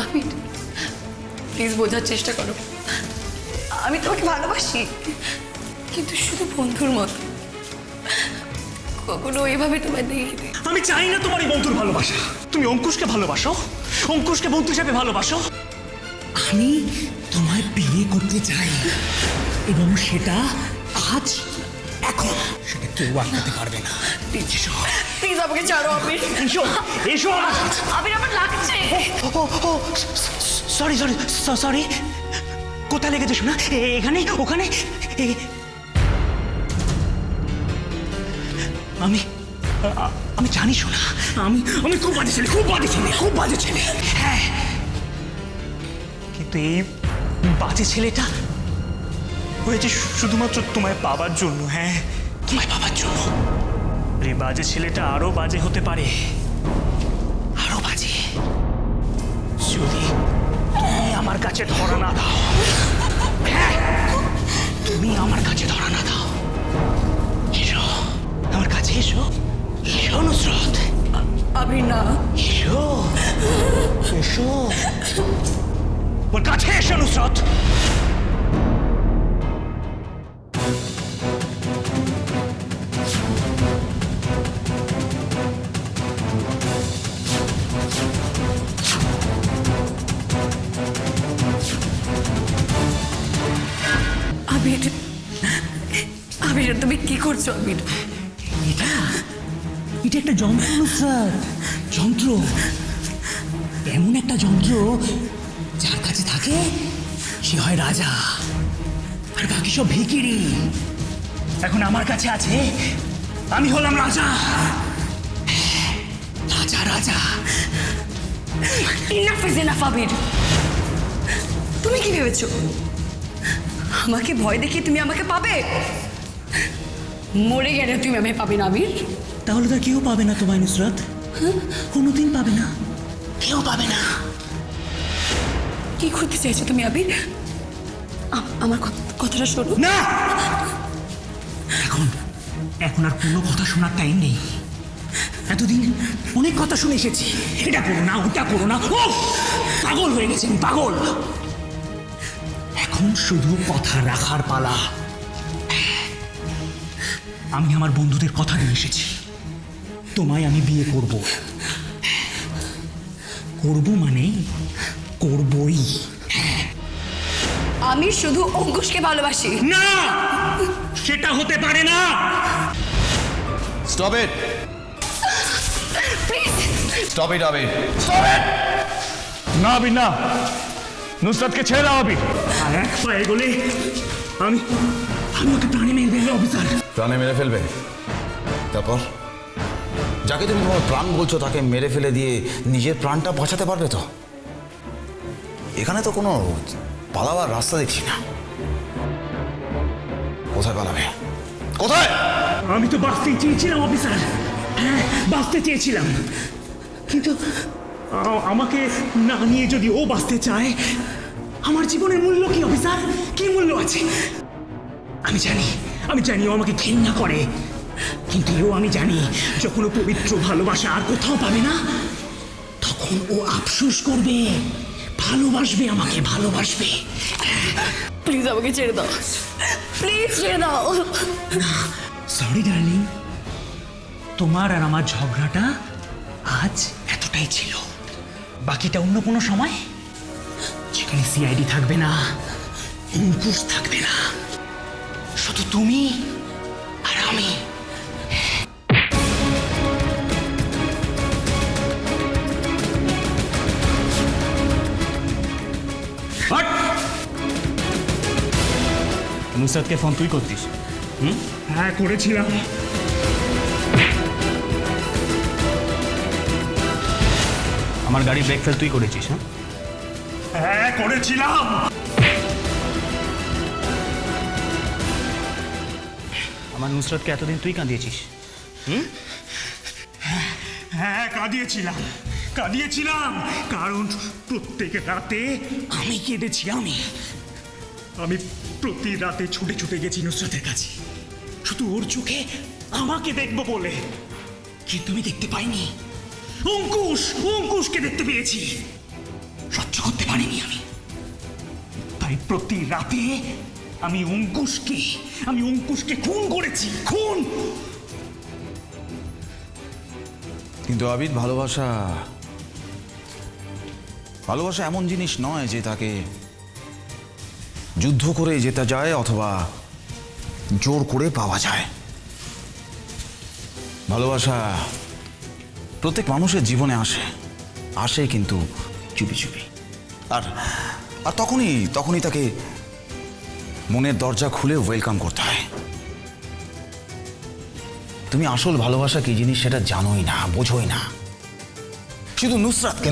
আবির, প্লিজ বোঝার চেষ্টা করো। আমি তোমাকে ভালোবাসি, কিন্তু শুধু বন্ধুর মতো, কখনো এইভাবে তোমায় দেখিনি। আমি চাই না তোমার এই বন্ধুর ভালোবাসা। তুমি অঙ্কুশকে ভালোবাসো, অঙ্কুশকে বন্ধু হিসেবে ভালোবাসো। আমি তোমায় বিয়ে করতে চাই, এবং সেটা আজ, এখন। সেটা কেউ আটকাতে পারবে না। প্লিজ আমাকে ছাড়ো আবির। এসো আমার কাছে। আবির, আমার লাগছে। সরি। কোথায় লেগেছে শোনা? এখানে, ওখানে? আমি জানি শোনা, আমি খুব বাজে ছেলে, হ্যাঁ। কিন্তু এই বাজে ছেলেটা হয়েছে শুধুমাত্র তোমায় পাবার জন্য। হ্যাঁ, তোমায় পাবার জন্য। এই বাজে ছেলেটা আরো বাজে হতে পারে, আরো বাজে, যদি তুমি আমার কাছে ধরা না দাও। হ্যাঁ, তুমি আমার কাছে ধরা না দাও। এসো আমার কাছে, এসো নুসরত। আবির না, এসো ওর কাছে এসো নুসরত। আবির, তুমি কি করছো আবির? এটা একটা যন্ত্র নুসরাত, যন্ত্র, এমন একটা যন্ত্র যার কাছে থাকে সে হয় রাজা, আর বাকি সব ভিখিরি। এখন আমার কাছে আছে, আমি হলাম রাজা, রাজা রাজা। ইনাফ ইজ ইনাফ আবির। তুমি কি ভেবেছো আমাকে ভয় দেখিয়ে তুমি আমাকে পাবে? মরে গেলে তুমি আমায় পাবে না আবির। তাহলে তো কেউ পাবে না তোমায় নুসরাত, কোনোদিন পাবে না, কেউ পাবে না। কি করতে চাইছো তুমি আবির? আমার কথাটা শোনো না। এখন আর কোনো কথা শোনার টাইম নেই। এতদিন অনেক কথা শুনে এসেছি, এটা করো না, ওটা করো না, পাগল হয়ে গেছি আমি, পাগল। এখন শুধু কথা রাখার পালা। আমি আমার বন্ধুদের কথা দিয়ে এসেছি, তোমায় আমি বিয়ে করব। করব মানে করবই। আমি শুধু অঙ্কুশকে ভালোবাসি। না, সেটা হতে পারে না। Stop it, please stop it Abir. না আবির না, নুসরাতকে ছেড়ে দাও আবির। আর এক পায়ে গেলে আমি ওকে প্রাণে মেরে ফেলবে অফিসার। প্রাণে মেরে ফেলবে? তারপর যাকে তুমি তোমার প্রাণ বলছো তাকে মেরে ফেলে দিয়ে নিজের প্রাণটা বাঁচাতে পারবে তো? এখানে তো কোনো পালাবার রাস্তা দেখছি না। কোথায় পালাবে? কোথায়? আমি তো বাঁচতে চেয়েছিলাম অফিসার, হ্যাঁ বাঁচতে চেয়েছিলাম, কিন্তু আমাকে না নিয়ে যদি ও বাঁচতে চায়, আমার জীবনের মূল্য কি অফিসার? কি মূল্য আছে? আমি জানি ও আমাকে ঘৃণা করে, কিন্তু এও আমি জানি যখন ও পবিত্র ভালোবাসা আর কোথাও পাবে না, তখন ও আফসোস করবে, ভালোবাসবে, আমাকে ভালোবাসবে। প্লিজ আমাকে ছেড়ে দাও, প্লিজ ছেড়ে দাও। সরি ডার্লিং, তোমার আর আমার ঝগড়াটা আজ এতটাই ছিল। বাকিটা অন্য কোনো সময়, যেখানে সিআইডি থাকবে না, অঙ্কুশ থাকবে না, শুধু তুমি আর আমি। নুসরাতকে ফোন তুই করতিস? হ্যাঁ করেছিলাম। আমার গাড়ি ব্রেক ফেল তুই করেছিস? হ্যাঁ করেছিলাম। আমার নুসরাতকে এতদিন তুই কাঁদিয়েছিস? হ্যাঁ কাঁদিয়েছিলাম, কারণ প্রত্যেক রাতে আমি কেঁদেছি। আমি প্রতি রাতে ছুটে ছুটে গেছি নুসরাতের কাছে, শুধু ওর চোখে আমাকে দেখবো বলে, কিন্তু আমি দেখতে পাইনি। অঙ্কুশকে দেখতে পেয়েছি, সহ্য করতে পারিনি আমি। তাই প্রতি রাতে আমি অঙ্কুশকে খুন করেছি, খুন। কিন্তু আবির, ভালোবাসা এমন জিনিস নয় যে তাকে যুদ্ধ করে জেতা যায় অথবা জোর করে পাওয়া যায়। ভালোবাসা প্রত্যেক মানুষের জীবনে আসে কিন্তু চুপি চুপি, আর তখনই তাকে মনের দরজা খুলে ওয়েলকাম করতে হয়। তুমি আসল ভালোবাসা কি জিনিস সেটা জানোই না, বোঝোই না। শুধু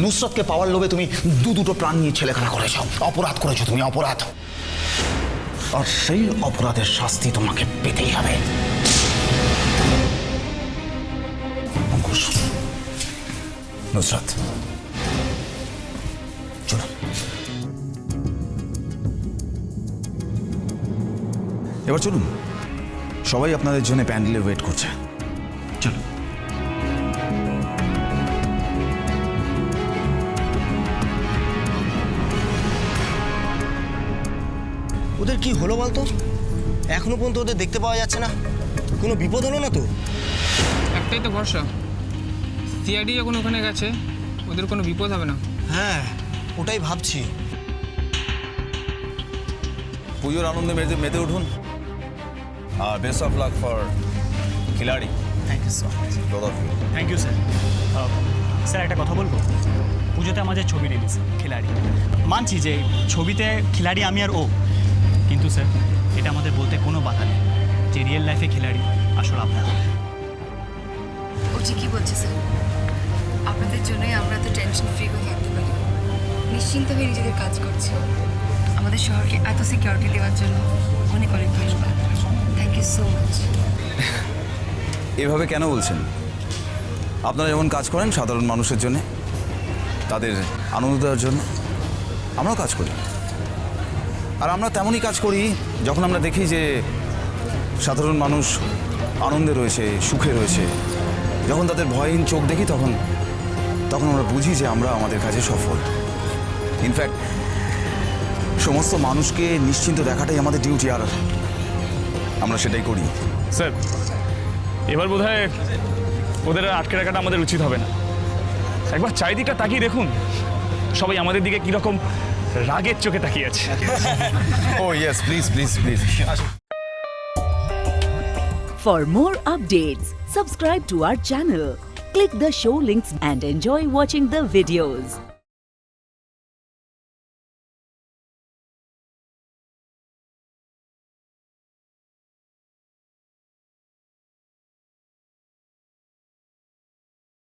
নুসরাতকে পাওয়ার লোভে তুমি দুটো প্রাণ নিয়ে ছেলেখেলা করেছো, অপরাধ করেছো তুমি, অপরাধ। আর সেই অপরাধের শাস্তি তোমাকে পেতেই হবে। অঙ্কুশ, নুসরাত, চলো। এবার চলুন, সবাই আপনাদের জন্য প্যান্ডেলে ওয়েট করছে। চলো। ওদের কি হলো বলতো? এখনো পর্যন্ত ওদের দেখতে পাওয়া যাচ্ছে না। কোনো বিপদ হলো না তো? একটাই তো ভরসা, সিআইডি যখন ওখানে গেছে, ওদের কোনো বিপদ হবে না। হ্যাঁ, ওটাই ভাবছি। পুজোর আনন্দে মেতে উঠুন, আর best of luck for Khiladi. Thank you so much. Thank you sir. Sir একটা কথা বলবো, পুজোতে আমাদের ছবি রিলিজ খিলাড়ি, মানছি যে ছবিতে খিলাড়ি আমি আর ও, কিন্তু স্যার এটা আমাদের বলতে কোনো বাধা নেই যে রিয়েল লাইফে খিলাড়ি আসলে আপনারা। ও ঠিকই বলছে স্যার, আপনাদের জন্যই আমরা তো টেনশন ফ্রি হয়ে থাকতে পারি, নিশ্চিন্ত হয়ে নিজেদের কাজ করছি। আমাদের শহরকে এত সিকিউরিটি দেওয়ার জন্য অনেক অনেক ধন্যবাদ। Thank you so much. এভাবে কেন বলছেন? আপনারা যেমন কাজ করেন সাধারণ মানুষের জন্য, তাদের আনন্দ দেওয়ার জন্য, আমরাও কাজ করি। আর আমরা তেমনই কাজ করি যখন আমরা দেখি যে সাধারণ মানুষ আনন্দে রয়েছে, সুখে রয়েছে, যখন তাদের ভয়হীন চোখ দেখি তখন আমরা বুঝি যে আমরা আমাদের কাজে সফল। ইনফ্যাক্ট সমস্ত মানুষকে নিশ্চিন্ত দেখাটাই আমাদের ডিউটি, আর আমরা সেটাই করি। স্যার এবার বোধহয় ওদের আর আটকে রাখাটা আমাদের উচিত হবে না। একবার চারিদিকটা তাকিয়ে দেখুন, সবাই আমাদের দিকে কীরকম রাগের চোখে তাকিয়ে আছে। Oh yes, please please please. For more updates, subscribe to our channel, click the show links and enjoy watching the videos.